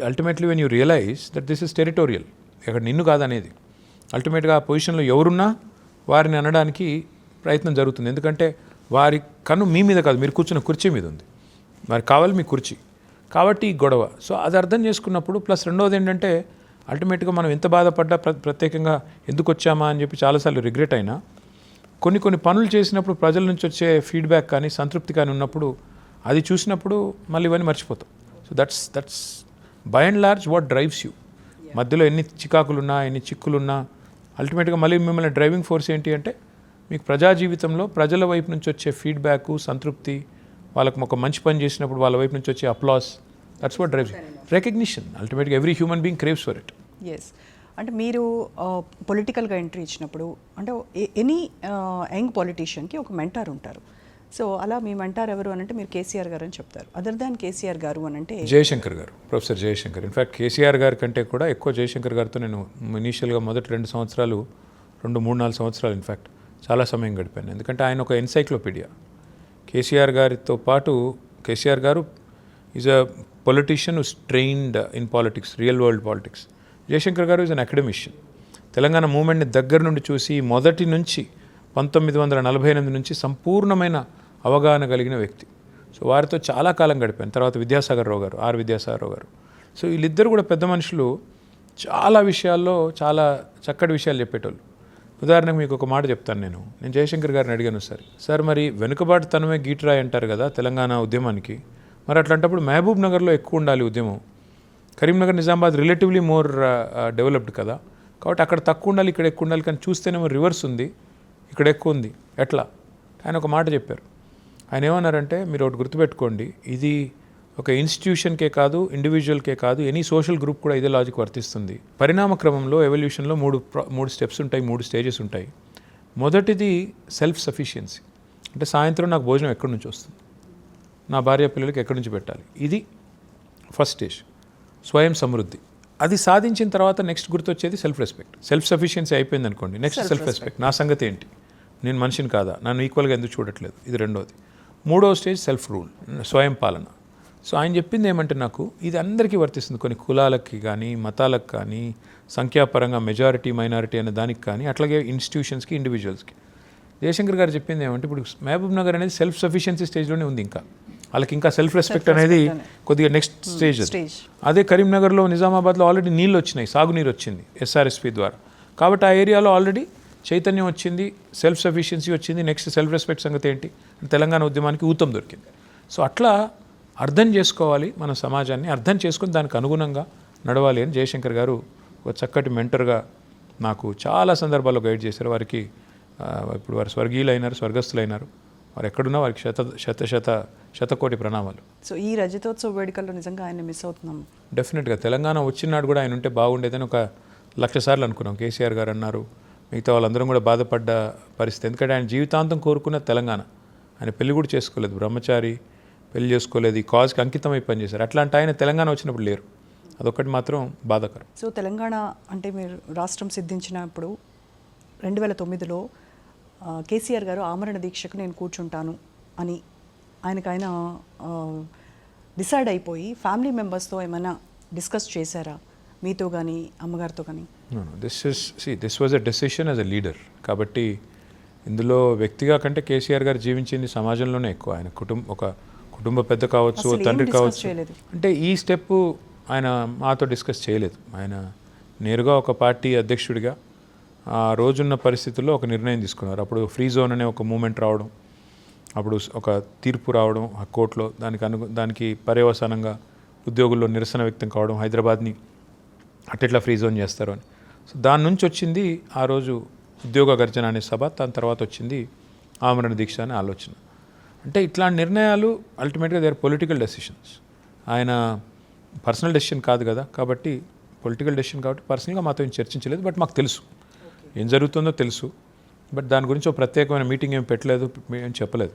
ultimately when you realise that this is territorial, ఇక్కడ నిన్ను కాదనేది, అల్టిమేట్గా ఆ పొజిషన్లో ఎవరున్నా వారిని అనడానికి ప్రయత్నం జరుగుతుంది. ఎందుకంటే వారి కన్ను మీ మీద కాదు, మీరు కూర్చున్న కుర్చీ మీద ఉంది, వారికి కావాలి మీ కుర్చీ, కాబట్టి ఈ గొడవ. సో అది అర్థం చేసుకున్నప్పుడు ప్లస్ రెండవది ఏంటంటే అల్టిమేట్గా మనం ఎంత బాధపడ్డా ప్రత్యేకంగా ఎందుకు వచ్చామా అని చెప్పి చాలాసార్లు రిగ్రెట్ అయినా కొన్ని పనులు చేసినప్పుడు ప్రజల నుంచి వచ్చే ఫీడ్బ్యాక్ కానీ సంతృప్తి కానీ ఉన్నప్పుడు అది చూసినప్పుడు మళ్ళీ ఇవన్నీ మర్చిపోతాం. So that's by and large what drives you. మధ్యలో ఎన్ని చికాకులున్నా, ఎన్ని చిక్కులున్నా అల్టిమేట్గా మళ్ళీ మిమ్మల్ని డ్రైవింగ్ ఫోర్స్ ఏంటి అంటే మీకు ప్రజా జీవితంలో ప్రజల వైపు నుంచి వచ్చే ఫీడ్బ్యాక్, సంతృప్తి, వాళ్ళకు ఒక మంచి పని చేసినప్పుడు వాళ్ళ వైపు నుంచి వచ్చే applause, that's what drives, recognition. అల్టిమేట్గా every human being craves for it. Yes, అంటే మీరు పొలిటికల్గా ఎంట్రీ ఇచ్చినప్పుడు అంటే ఎనీ యంగ్ పొలిటీషియన్కి ఒక మెంటార్ ఉంటారు. సో అలా మీ మెంటార్ ఎవరు అని అంటే మీరు కేసీఆర్ గారు అని చెప్తారు. అదర్ దాన్ కేసీఆర్ గారు అని అంటే జయశంకర్ గారు, ప్రొఫెసర్ జయశంకర్. ఇన్ఫ్యాక్ట్ కేసీఆర్ గారి కంటే కూడా ఎక్కువ జయశంకర్ గారితో నేను ఇనీషియల్గా మొదటి 2 సంవత్సరాలు 3-4 సంవత్సరాలు ఇన్ఫ్యాక్ట్ చాలా సమయం గడిపాను. ఎందుకంటే ఆయన ఒక ఎన్సైక్లోపీడియా. కేసీఆర్ గారితో పాటు KCR garu is a politician who's trained in politics, real world politics. Jayashankar garu is an academician. Telangana మూమెంట్ని దగ్గర నుండి చూసి మొదటి నుంచి 1948 నుంచి సంపూర్ణమైన అవగాహన కలిగిన వ్యక్తి. సో వారితో చాలా కాలం గడిపాను. తర్వాత విద్యాసాగర్ రావు గారు, విద్యాసాగర్ రావు గారు. సో వీళ్ళిద్దరు కూడా పెద్ద మనుషులు, చాలా విషయాల్లో చాలా చక్కటి విషయాలు చెప్పేటోళ్ళు. ఉదాహరణకు మీకు ఒక మాట చెప్తాను. నేను జయశంకర్ గారిని అడిగాను, సార్ మరి వెనుకబాటుతనమే గీటురాయి అంటారు కదా తెలంగాణ ఉద్యమానికి, మరి అట్లాంటప్పుడు మహబూబ్ నగర్లో ఎక్కువ ఉండాలి ఉద్యమం, Karimnagar, Nizamabad relatively more developed కదా, కాబట్టి అక్కడ తక్కువ ఉండాలి, ఇక్కడ ఎక్కువ ఉండాలి, కానీ చూస్తేనేమో రివర్స్ ఉంది, ఇక్కడ ఎక్కువ ఉంది, ఎట్లా? ఆయన ఒక మాట చెప్పారు. ఆయన ఏమన్నారంటే, మీరు ఒకటి గుర్తుపెట్టుకోండి, ఇది ఒక ఇన్స్టిట్యూషన్కే కాదు, ఇండివిజువల్కే కాదు, ఎనీ సోషల్ గ్రూప్ కూడా ఇదే లాజిక్ వర్తిస్తుంది. పరిణామ క్రమంలో ఎవల్యూషన్లో మూడు స్టెప్స్ ఉంటాయి, 3 స్టేజెస్ ఉంటాయి. మొదటిది సెల్ఫ్ సఫిషియన్సీ, అంటే సాయంత్రం నాకు భోజనం ఎక్కడి నుంచి వస్తుంది, నా భార్య పిల్లలకి ఎక్కడి నుంచి పెట్టాలి, ఇది ఫస్ట్ స్టేజ్, స్వయం సమృద్ధి. అది సాధించిన తర్వాత నెక్స్ట్ గుర్తొచ్చేది సెల్ఫ్ రెస్పెక్ట్. సెల్ఫ్ సఫిషియన్సీ అయిపోయింది అనుకోండి, నెక్స్ట్ సెల్ఫ్ రెస్పెక్ట్. నా సంగతి ఏంటి, నేను మనిషిని కాదా, నన్ను ఈక్వల్గా ఎందుకు చూడట్లేదు, ఇది రెండోది. 3వ స్టేజ్ సెల్ఫ్ రూల్, స్వయం పాలన. సో ఆయన చెప్పింది ఏమంటే, నాకు ఇది అందరికీ వర్తిస్తుంది, కొన్ని కులాలకి కానీ, మతాలకు కానీ, సంఖ్యాపరంగా మెజారిటీ మైనారిటీ అనే దానికి కానీ, అట్లాగే ఇన్స్టిట్యూషన్స్కి, ఇండివిజువల్స్కి. జయశంకర్ గారు చెప్పింది ఏమంటే, ఇప్పుడు మహబూబ్ నగర్ అనేది సెల్ఫ్ సఫిషియన్సీ స్టేజ్లోనే ఉంది, ఇంకా వాళ్ళకి ఇంకా సెల్ఫ్ రెస్పెక్ట్ అనేది కొద్దిగా నెక్స్ట్ స్టేజ్. అదే కరీంనగర్లో, నిజామాబాద్లో ఆల్రెడీ నీళ్ళు వచ్చినాయి, సాగునీరు వచ్చింది ఎస్ఆర్ఎస్పీ ద్వారా, కాబట్టి ఆ ఏరియాలో ఆల్రెడీ చైతన్యం వచ్చింది, సెల్ఫ్ సఫిషియన్సీ వచ్చింది. నెక్స్ట్ సెల్ఫ్ రెస్పెక్ట్ సంగతి ఏంటి, తెలంగాణ ఉద్యమానికి ఊతం దొరికింది. సో అట్లా అర్థం చేసుకోవాలి, మన సమాజాన్ని అర్థం చేసుకుని దానికి అనుగుణంగా నడవాలి అని జయశంకర్ గారు ఒక చక్కటి మెంటర్గా నాకు చాలా సందర్భాల్లో గైడ్ చేశారు. వారికి ఇప్పుడు వారు స్వర్గస్థులైనారు. వారు ఎక్కడున్నా వారికి శతకోటి ప్రణామాలు. సో ఈ రజతోత్సవ వేడుకల్లో నిజంగా ఆయన మిస్ అవుతున్నాం. డెఫినెట్గా తెలంగాణ వచ్చినాడు కూడా ఆయన ఉంటే బాగుండేదని 1,00,000 సార్లు అనుకున్నాం. కేసీఆర్ గారు అన్నారు, మిగతా వాళ్ళందరం కూడా బాధపడ్డ పరిస్థితి. ఎందుకంటే ఆయన జీవితాంతం కోరుకున్న తెలంగాణ. ఆయన పెళ్లి కూడా చేసుకోలేదు, బ్రహ్మచారి, పెళ్లి చేసుకోలేదు, ఈ కాజ్కి అంకితమై పనిచేశారు. అట్లాంటి ఆయన తెలంగాణ వచ్చినప్పుడు లేరు, అదొకటి మాత్రం బాధాకరం. సో తెలంగాణ అంటే మీరు రాష్ట్రం సిద్ధించినప్పుడు 2009లో కేసీఆర్ గారు ఆమరణ దీక్షకు నేను కూర్చుంటాను అని ఆయన డిసైడ్ అయిపోయి ఫ్యామిలీ మెంబర్స్తో ఏమైనా డిస్కస్ చేశారా, మీతో కానీ అమ్మగారితో కానీ? This was a decision as a leader. కాబట్టి ఇందులో వ్యక్తిగా కంటే కేసీఆర్ గారు జీవించింది సమాజంలోనే ఎక్కువ. ఆయన ఒక కుటుంబ పెద్ద కావచ్చు, తండ్రి కావచ్చు, అంటే ఈ స్టెప్ ఆయన మాతో డిస్కస్ చేయలేదు. ఆయన నేరుగా ఒక పార్టీ అధ్యక్షుడిగా ఆ రోజున్న పరిస్థితుల్లో ఒక నిర్ణయం తీసుకున్నారు. అప్పుడు ఫ్రీ జోన్ అనే ఒక మూమెంట్ రావడం, అప్పుడు ఒక తీర్పు రావడం ఆ కోర్టులో దానికి పర్యవసానంగా ఉద్యోగుల్లో నిరసన వ్యక్తం కావడం, హైదరాబాద్ని అట్టెట్లా ఫ్రీ జోన్ చేస్తారు అని. సో దాని నుంచి వచ్చింది ఆ రోజు ఉద్యోగ గర్జన అనే సభ. దాని తర్వాత వచ్చింది ఆమరణ దీక్ష అనే ఆలోచన. అంటే ఇట్లాంటి నిర్ణయాలు అల్టిమేట్గా దే ఆర్ పొలిటికల్ డెసిషన్స్. ఆయన పర్సనల్ డెసిషన్ కాదు కదా, కాబట్టి పొలిటికల్ డెసిషన్ కాబట్టి పర్సనల్గా మాతో ఏం చర్చించలేదు. బట్ మాకు తెలుసు ఏం జరుగుతుందో తెలుసు. బట్ దాని గురించి ఒక ప్రత్యేకమైన మీటింగ్ ఏం పెట్టలేదు, ఏం చెప్పలేదు.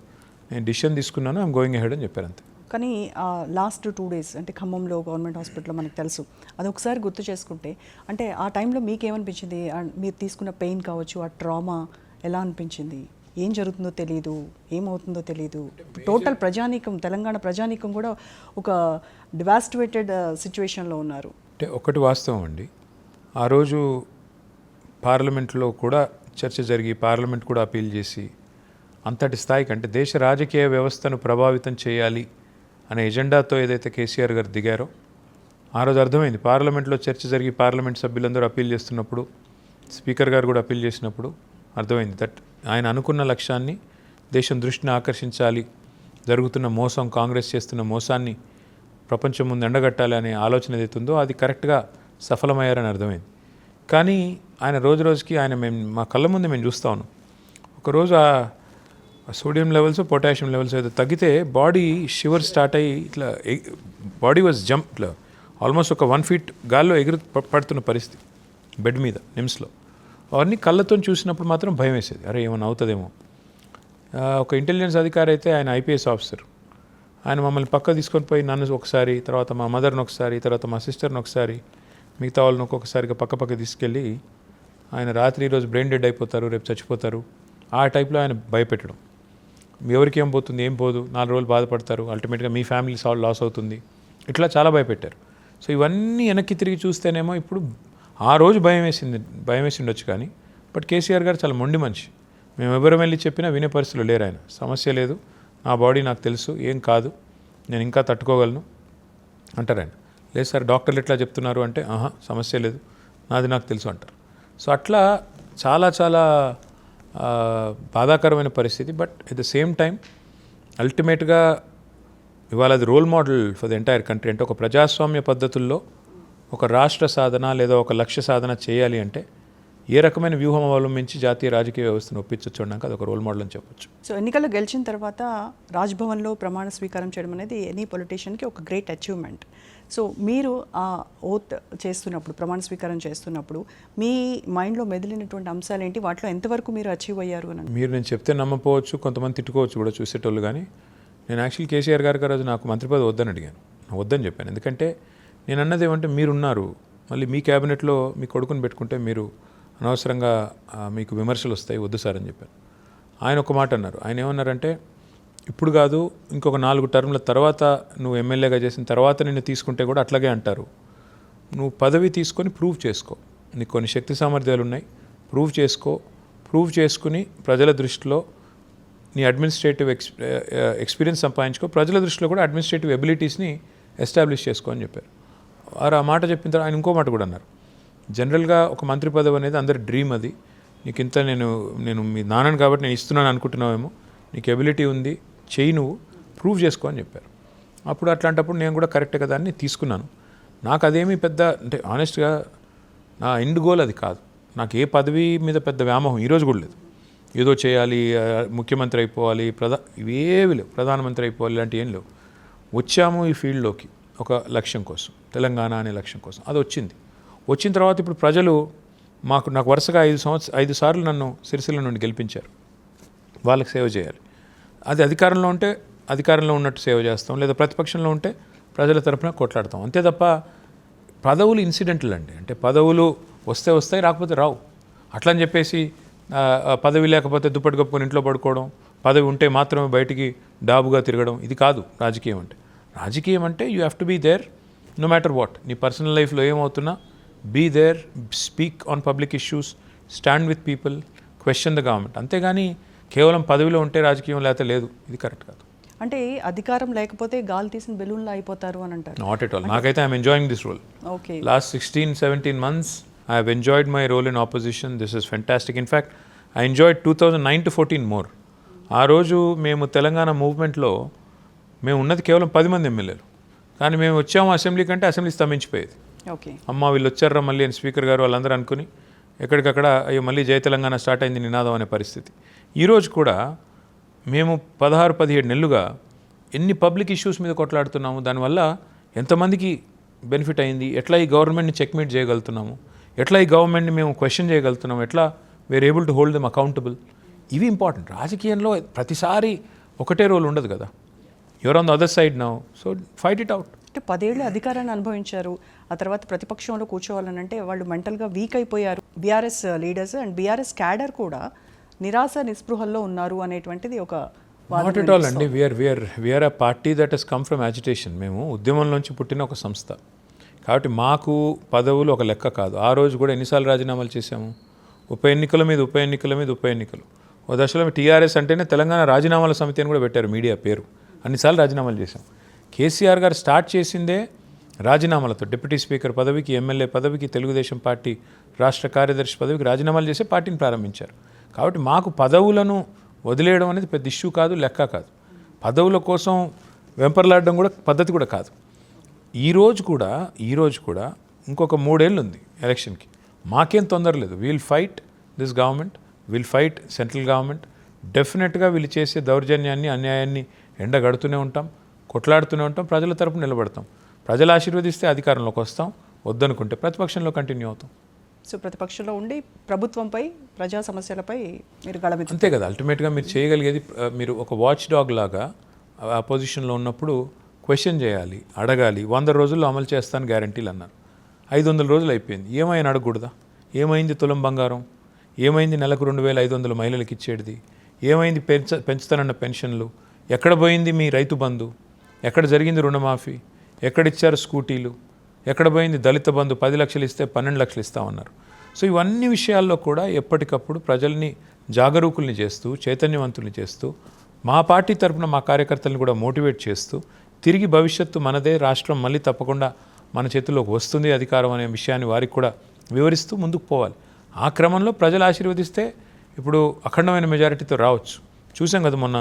నేను డిసిషన్ తీసుకున్నాను, ఐఎమ్ గోయింగ్ అహెడ్ అని చెప్పారు అంతే. కానీ లాస్ట్ 2 days అంటే ఖమ్మంలో గవర్నమెంట్ హాస్పిటల్లో మనకు తెలుసు, అది ఒకసారి గుర్తు చేసుకుంటే అంటే ఆ టైంలో మీకేమనిపించింది? మీరు తీసుకున్న పెయిన్ కావచ్చు, ఆ ట్రామా ఎలా అనిపించింది? ఏం జరుగుతుందో తెలియదు, ఏమవుతుందో తెలియదు. టోటల్ ప్రజానీకం, తెలంగాణ ప్రజానీకం కూడా ఒక డివాస్టివేటెడ్ సిచ్యువేషన్లో ఉన్నారు. అంటే ఒకటి వాస్తవం అండి, ఆ రోజు పార్లమెంట్లో కూడా చర్చ జరిగి పార్లమెంట్ కూడా అపీల్ చేసి అంతటి స్థాయికి, అంటే దేశ రాజకీయ వ్యవస్థను ప్రభావితం చేయాలి అనే ఎజెండాతో ఏదైతే కేసీఆర్ గారు దిగారో ఆ రోజు అర్థమైంది. పార్లమెంట్లో చర్చ జరిగి పార్లమెంట్ సభ్యులందరూ అపీల్ చేస్తున్నప్పుడు, స్పీకర్ గారు కూడా అపీల్ చేసినప్పుడు అర్థమైంది దట్ ఆయన అనుకున్న లక్ష్యాన్ని, దేశం దృష్టిని ఆకర్షించాలి, జరుగుతున్న మోసం, కాంగ్రెస్ చేస్తున్న మోసాన్ని ప్రపంచం ముందు ఎండగట్టాలి అనే ఆలోచన ఏదైతుందో అది కరెక్ట్గా సఫలమయ్యారని అర్థమైంది. కానీ ఆయన రోజు రోజుకి మా కళ్ళ ముందు మేము చూస్తూ ఉన్నాం. ఒకరోజు ఆ సోడియం లెవెల్స్, పొటాషియం లెవెల్స్ ఏదో తగ్గితే బాడీ షివర్ స్టార్ట్ అయ్యి ఇట్లా బాడీ వాజ్ జంప్, ఇట్లా ఆల్మోస్ట్ ఒక 1 feet గాల్లో పడుతున్న పరిస్థితి బెడ్ మీద నిమ్స్లో. అవన్నీ కళ్ళతో చూసినప్పుడు మాత్రం భయం వేసేది, అరే ఏమైనా అవుతుందేమో. ఒక ఇంటెలిజెన్స్ అధికారి అయితే ఆయన ఐపీఎస్ ఆఫీసర్, ఆయన మమ్మల్ని పక్క తీసుకొని పోయి నన్ను ఒకసారి, తర్వాత మా మదర్ని ఒకసారి, తర్వాత మా సిస్టర్ని ఒకసారి, మిగతా వాళ్ళని ఒక్కొక్కసారిగా పక్క తీసుకెళ్ళి ఆయన రాత్రి ఈరోజు బ్రెయిన్ డెడ్ అయిపోతారు, రేపు చచ్చిపోతారు, ఆ టైప్లో ఆయన భయపెట్టడం. ఎవరికి ఏం పోతుంది, ఏం పోదు, 4 రోజులు బాధపడతారు, అల్టిమేట్గా మీ ఫ్యామిలీ లాస్ అవుతుంది, ఇట్లా చాలా భయపెట్టారు. సో ఇవన్నీ వెనక్కి తిరిగి చూస్తేనేమో ఇప్పుడు ఆ రోజు భయం వేసి ఉండొచ్చు. కానీ బట్ కేసీఆర్ గారు చాలా మొండి మనిషి. మేము ఎవరు వెళ్ళి చెప్పినా వినే పరిస్థితులు లేరు. ఆయన సమస్య లేదు, నా బాడీ నాకు తెలుసు, ఏం కాదు, నేను ఇంకా తట్టుకోగలను అంటారు ఆయన. లేదు సార్ డాక్టర్లు ఎట్లా చెప్తున్నారు అంటే, సమస్య లేదు, నాది నాకు తెలుసు అంటారు. సో అట్లా చాలా చాలా బాధాకరమైన పరిస్థితి. But at the same time అల్టిమేట్గా ఇవాళ అది role model for the entire country. అంటే ఒక ప్రజాస్వామ్య పద్ధతుల్లో ఒక రాష్ట్ర సాధన లేదా ఒక లక్ష్య సాధన చేయాలి అంటే ఏ రకమైన వ్యూహం అవలంబించి జాతీయ రాజకీయ వ్యవస్థను ఒప్పించొచ్చున్నాక అది ఒక రోల్ మోడల్ అని చెప్పొచ్చు. సో ఎన్నికల్లో గెలిచిన తర్వాత రాజ్భవన్లో ప్రమాణ స్వీకారం చేయడం అనేది ఎనీ పొలిటీషియన్కి ఒక గ్రేట్ అచీవ్మెంట్. సో మీరు ఆ ఓత్ చేస్తున్నప్పుడు, ప్రమాణ స్వీకారం చేస్తున్నప్పుడు మీ మైండ్లో మెదిలినటువంటి అంశాలు ఏంటి? వాటిలో ఎంతవరకు మీరు అచీవ్ అయ్యారు అని? మీరు నేను చెప్తే నమ్మపోవచ్చు, కొంతమంది తిట్టుకోవచ్చు కూడా చూసేటోళ్ళు. కానీ నేను యాక్చువల్ కేసీఆర్ గారికి రోజు నాకు మంత్రి పదవి వద్దని అడిగాను, వద్దని చెప్పాను. ఎందుకంటే నేను అన్నది ఏమంటే, మీరున్నారు, మళ్ళీ మీ క్యాబినెట్లో మీ కొడుకుని పెట్టుకుంటే మీరు అనవసరంగా మీకు విమర్శలు వస్తాయి, వద్దు సార్ అని చెప్పాను. ఆయన ఒక మాట అన్నారు. ఆయన ఏమన్నారంటే, ఇప్పుడు కాదు ఇంకొక 4 టర్మ్ల తర్వాత నువ్వు ఎమ్మెల్యేగా చేసిన తర్వాత నిన్ను తీసుకుంటే కూడా అట్లాగే అంటారు. నువ్వు పదవి తీసుకొని ప్రూవ్ చేసుకో, నీకు కొన్ని శక్తి సామర్థ్యాలు ఉన్నాయి, ప్రూవ్ చేసుకో, ప్రూవ్ చేసుకుని ప్రజల దృష్టిలో నీ అడ్మినిస్ట్రేటివ్ ఎక్స్పీరియన్స్ సంపాదించుకో, ప్రజల దృష్టిలో కూడా అడ్మినిస్ట్రేటివ్ ఎబిలిటీస్ని ఎస్టాబ్లిష్ చేసుకో అని చెప్పారు. వారు ఆ మాట చెప్పిన తర్వాత ఆయన ఇంకో మాట కూడా అన్నారు. జనరల్గా ఒక మంత్రి పదవి అనేది అందరి డ్రీమ్. అది నీకు ఇంత నేను మీ నాన్నని కాబట్టి నేను ఇస్తున్నాను అనుకుంటున్నావేమో, నీకు ఎబిలిటీ ఉంది, చెయ్యి, నువ్వు ప్రూవ్ చేసుకో అని చెప్పారు. అప్పుడు అట్లాంటప్పుడు నేను కూడా కరెక్ట్గా దాన్ని తీసుకున్నాను. నాకు అదేమీ పెద్ద, అంటే ఆనెస్ట్గా నా ఎండ్ గోల్ అది కాదు. నాకు ఏ పదవి మీద పెద్ద వ్యామోహం ఈరోజు కూడా లేదు. ఏదో చేయాలి, ముఖ్యమంత్రి అయిపోవాలి, ఇవేవి లేవు, ప్రధానమంత్రి అయిపోవాలి, ఇలాంటివి ఏం లేవు. వచ్చాము ఈ ఫీల్డ్లోకి ఒక లక్ష్యం కోసం, తెలంగాణ అనే లక్ష్యం కోసం. అది వచ్చిన తర్వాత ఇప్పుడు ప్రజలు నాకు వరుసగా 5 సార్లు నన్ను సిరిసిల్ల నుండి గెలిపించారు. వాళ్ళకి సేవ చేయాలి. అది అధికారంలో ఉంటే అధికారంలో ఉన్నట్టు సేవ చేస్తాం, లేదా ప్రతిపక్షంలో ఉంటే ప్రజల తరపున కొట్లాడతాం, అంతే తప్ప పదవులు ఇన్సిడెంటల్ అండి. అంటే పదవులు వస్తాయి, రాకపోతే రావు. అట్లని చెప్పేసి పదవి లేకపోతే దుప్పటి కప్పుకొని ఇంట్లో పడుకోవడం, పదవి ఉంటే మాత్రమే బయటికి డాబుగా తిరగడం, ఇది కాదు రాజకీయం అంటే. రాజకీయం అంటే you have to be there no matter what. నీ పర్సనల్ లైఫ్లో ఏమవుతున్నా be there, speak on public issues, stand with people, question the government. అంతేగాని కేవలం పదవిలో ఉంటే రాజకీయం లేకపోతే లేదు, ఇది కరెక్ట్ కాదు. అంటే అధికారం లేకపోతే గాలి తీసిన బెలూన్లో అయిపోతారు అని అంటారు. Not at all. నాకైతే I'm enjoying this role. Okay, last 16-17 months I have enjoyed my role in opposition. This is fantastic. In fact, I enjoyed 2009 to 14 more. ఆ రోజు మేము తెలంగాణ మూవ్మెంట్లో మేము ఉన్నది కేవలం 10 మంది ఎమ్మెల్యేలు, కానీ మేము వచ్చాము అసెంబ్లీ కంటే అసెంబ్లీ స్తంభించిపోయేది. ఓకే. అమ్మ వీళ్ళు వచ్చారా మళ్ళీ అని స్పీకర్ గారు వాళ్ళందరూ అనుకుని ఎక్కడికక్కడ అయ్యో మళ్ళీ జై తెలంగాణ స్టార్ట్ అయింది నినాదం అనే పరిస్థితి. ఈరోజు కూడా మేము 16-17 నెలలుగా ఎన్ని పబ్లిక్ ఇష్యూస్ మీద కొట్లాడుతున్నాము, దానివల్ల ఎంతమందికి బెనిఫిట్ అయింది, ఎట్లా ఈ గవర్నమెంట్ని చెక్మేట్ చేయగలుగుతున్నాము, ఎట్లా ఈ గవర్నమెంట్ని మేము క్వశ్చన్ చేయగలుగుతున్నాము, ఎట్లా we're able to hold them accountable. ఇవి ఇంపార్టెంట్. రాజకీయంలో ప్రతిసారి ఒకటే రోల్ ఉండదు కదా. Your on the other side now, so fight it out. అంటే 10 ఏళ్ళు అధికారాన్ని అనుభవించారు, ఆ తర్వాత ప్రతిపక్షంలో కూర్చోవాలనంటే వాళ్ళు మెంటల్గా వీక్ అయిపోయారు. BRS leaders and BRS cadre కూడా నిరాశ నిస్పృహల్లో ఉన్నారు అనేటువంటిది ఒక నాట్ ఎట్ ఆల్ అండి. We're a party that has come from agitation. మేము ఉద్యమంలోంచి పుట్టిన ఒక సంస్థ కాబట్టి మాకు పదవులు ఒక లెక్క కాదు. ఆ రోజు కూడా ఎన్నిసార్లు రాజీనామాలు చేశాము, ఉప ఎన్నికలు. ఓ దశలో టీఆర్ఎస్ అంటేనే తెలంగాణ రాజీనామాల సమితి అని కూడా పెట్టారు మీడియా పేరు. అన్నిసార్లు రాజీనామాలు చేశాం. కేసీఆర్ గారు స్టార్ట్ చేసిందే రాజీనామాలతో. డిప్యూటీ స్పీకర్ పదవికి, ఎమ్మెల్యే పదవికి, తెలుగుదేశం పార్టీ రాష్ట్ర కార్యదర్శి పదవికి రాజీనామాలు చేసి పార్టీని ప్రారంభించారు. కాబట్టి మాకు పదవులను వదిలేయడం అనేది పెద్ద ఇష్యూ కాదు, లెక్క కాదు. పదవుల కోసం వెంపర్లాడడం కూడా పద్ధతి కూడా కాదు. ఈరోజు కూడా ఇంకొక 3 ఏళ్ళు ఉంది ఎలక్షన్కి. మాకేం తొందర లేదు. Wheel fight this government, wheel fight central government. డెఫినెట్గా వీళ్ళు చేసే దౌర్జన్యాన్ని, అన్యాయాన్ని ఎండగడుతూనే ఉంటాం, కొట్లాడుతూనే ఉంటాం, ప్రజల తరపున నిలబడతాం. ప్రజలు ఆశీర్వదిస్తే అధికారంలోకి వస్తాం, వద్దనుకుంటే ప్రతిపక్షంలో కంటిన్యూ అవుతాం. సో ప్రతిపక్షంలో ఉండి ప్రభుత్వంపై, ప్రజా సమస్యలపై మీరు గళమెత్తుతారు. అంతే కదా. అల్టిమేట్గా మీరు చేయగలిగేది, మీరు ఒక వాచ్ డాగ్ లాగా ఆ పొజిషన్లో ఉన్నప్పుడు క్వశ్చన్ చేయాలి, అడగాలి. 100 రోజుల్లో అమలు చేస్తాను గ్యారంటీలు అన్నారు. 500 రోజులు అయిపోయింది. ఏమైనా అడగకూడదా? ఏమైంది తులం బంగారం? ఏమైంది నెలకు 2500 మహిళలకు ఇచ్చేది? ఏమైంది పెంచుతానన్న పెన్షన్లు? ఎక్కడ పోయింది మీ రైతు బంధు? ఎక్కడ జరిగింది రుణమాఫీ? ఎక్కడిచ్చారు స్కూటీలు? ఎక్కడ పోయింది దళిత బంధు? 10 లక్షలు ఇస్తే 12 లక్షలు ఇస్తామన్నారు. సో ఇవన్నీ విషయాల్లో కూడా ఎప్పటికప్పుడు ప్రజల్ని జాగరూకుల్ని చేస్తూ, చైతన్యవంతుల్ని చేస్తూ, మా పార్టీ తరఫున మా కార్యకర్తలను కూడా మోటివేట్ చేస్తూ, తిరిగి భవిష్యత్తు మనదే, రాష్ట్రం మళ్ళీ తప్పకుండా మన చేతుల్లోకి వస్తుంది అధికారం అనే విషయాన్ని వారికి కూడా వివరిస్తూ ముందుకు పోవాలి. ఆ క్రమంలో ప్రజలు ఆశీర్వదిస్తే ఇప్పుడు అఖండమైన మెజారిటీతో రావచ్చు. చూసాం కదా, మొన్న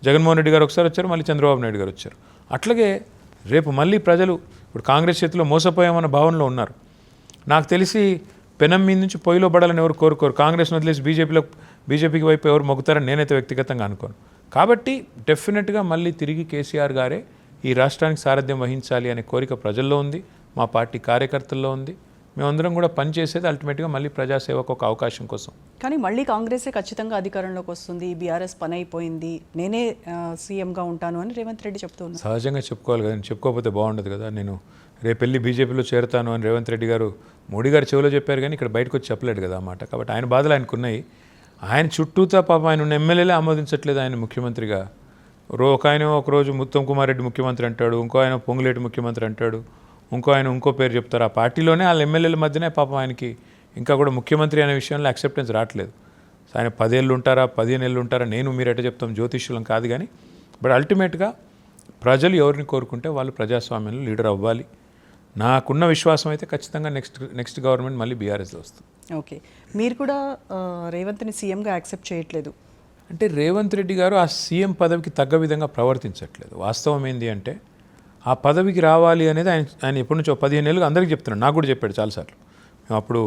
జగన్మోహన్ రెడ్డి గారు ఒకసారి వచ్చారు, మళ్ళీ చంద్రబాబు నాయుడు గారు వచ్చారు. అట్లాగే రేపు మళ్ళీ ప్రజలు ఇప్పుడు కాంగ్రెస్ చేతిలో మోసపోయామన్న భావనలో ఉన్నారు. నాకు తెలిసి పెనం మీద నుంచి పొయ్యిలో పడాలని ఎవరు కోరుకోరు. కాంగ్రెస్ను వదిలేసి బీజేపీకి వైపు ఎవరు మొగ్గుతారని నేనైతే వ్యక్తిగతంగా అనుకోను. కాబట్టి డెఫినెట్గా మళ్ళీ తిరిగి కేసీఆర్ గారే ఈ రాష్ట్రానికి సారథ్యం వహించాలి అనే కోరిక ప్రజల్లో ఉంది, మా పార్టీ కార్యకర్తల్లో ఉంది. మేమందరం కూడా పనిచేసేది అల్టిమేట్గా మళ్ళీ ప్రజాసేవకు ఒక అవకాశం కోసం. కానీ మళ్ళీ కాంగ్రెసే ఖచ్చితంగా అధికారంలోకి వస్తుంది, బీఆర్ఎస్ పని అయిపోయింది, నేనే సీఎంగా ఉంటాను అని రేవంత్ రెడ్డి చెప్తున్నారు. సహజంగా చెప్పుకోవాలి కదా, చెప్పుకోకపోతే బాగుండదు కదా. నేను రేపు వెళ్ళి బీజేపీలో చేరుతాను అని రేవంత్ రెడ్డి గారు మోడీ గారు చెవిలో చెప్పారు, కానీ ఇక్కడ బయటకు వచ్చి చెప్పలేడు కదా అన్నమాట. కాబట్టి ఆయన బాధలు ఆయనకు ఉన్నాయి. ఆయన చుట్టూతా పాపం ఆయన ఉన్న ఎమ్మెల్యేలే ఆమోదించట్లేదు ఆయన ముఖ్యమంత్రిగా. ఒక ఆయన ఒకరోజు ఉత్తమ్ కుమార్ రెడ్డి ముఖ్యమంత్రి అంటాడు, ఇంకో ఆయన పొంగులేటి ముఖ్యమంత్రి అంటాడు, ఇంకో పేరు చెప్తారు. ఆ పార్టీలోనే వాళ్ళ ఎమ్మెల్యేల మధ్యనే పాపం ఆయనకి ఇంకా కూడా ముఖ్యమంత్రి అనే విషయంలో యాక్సెప్టెన్స్ రావట్లేదు. ఆయన 10 ఏళ్ళు ఉంటారా, 15 ఏళ్ళు ఉంటారా, మీరు ఎట్లా చెప్తాం, జ్యోతిష్యులం కాదు. కానీ బట్ అల్టిమేట్గా ప్రజలు ఎవరిని కోరుకుంటే వాళ్ళు ప్రజాస్వామ్యంలో లీడర్ అవ్వాలి. నాకున్న విశ్వాసం అయితే ఖచ్చితంగా నెక్స్ట్ గవర్నమెంట్ మళ్ళీ బీఆర్ఎస్లో వస్తుంది. ఓకే, మీరు కూడా రేవంత్ని సీఎంగా యాక్సెప్ట్ చేయట్లేదు అంటే రేవంత్ రెడ్డి గారు ఆ సీఎం పదవికి తగ్గ విధంగా ప్రవర్తించట్లేదు. వాస్తవం ఏంటి అంటే ఆ పదవికి రావాలి అనేది ఆయన ఎప్పటి నుంచో 15 ఏళ్ళుగా అందరికీ చెప్తున్నాడు, నాకు కూడా చెప్పాడు చాలాసార్లు. మేము అప్పుడు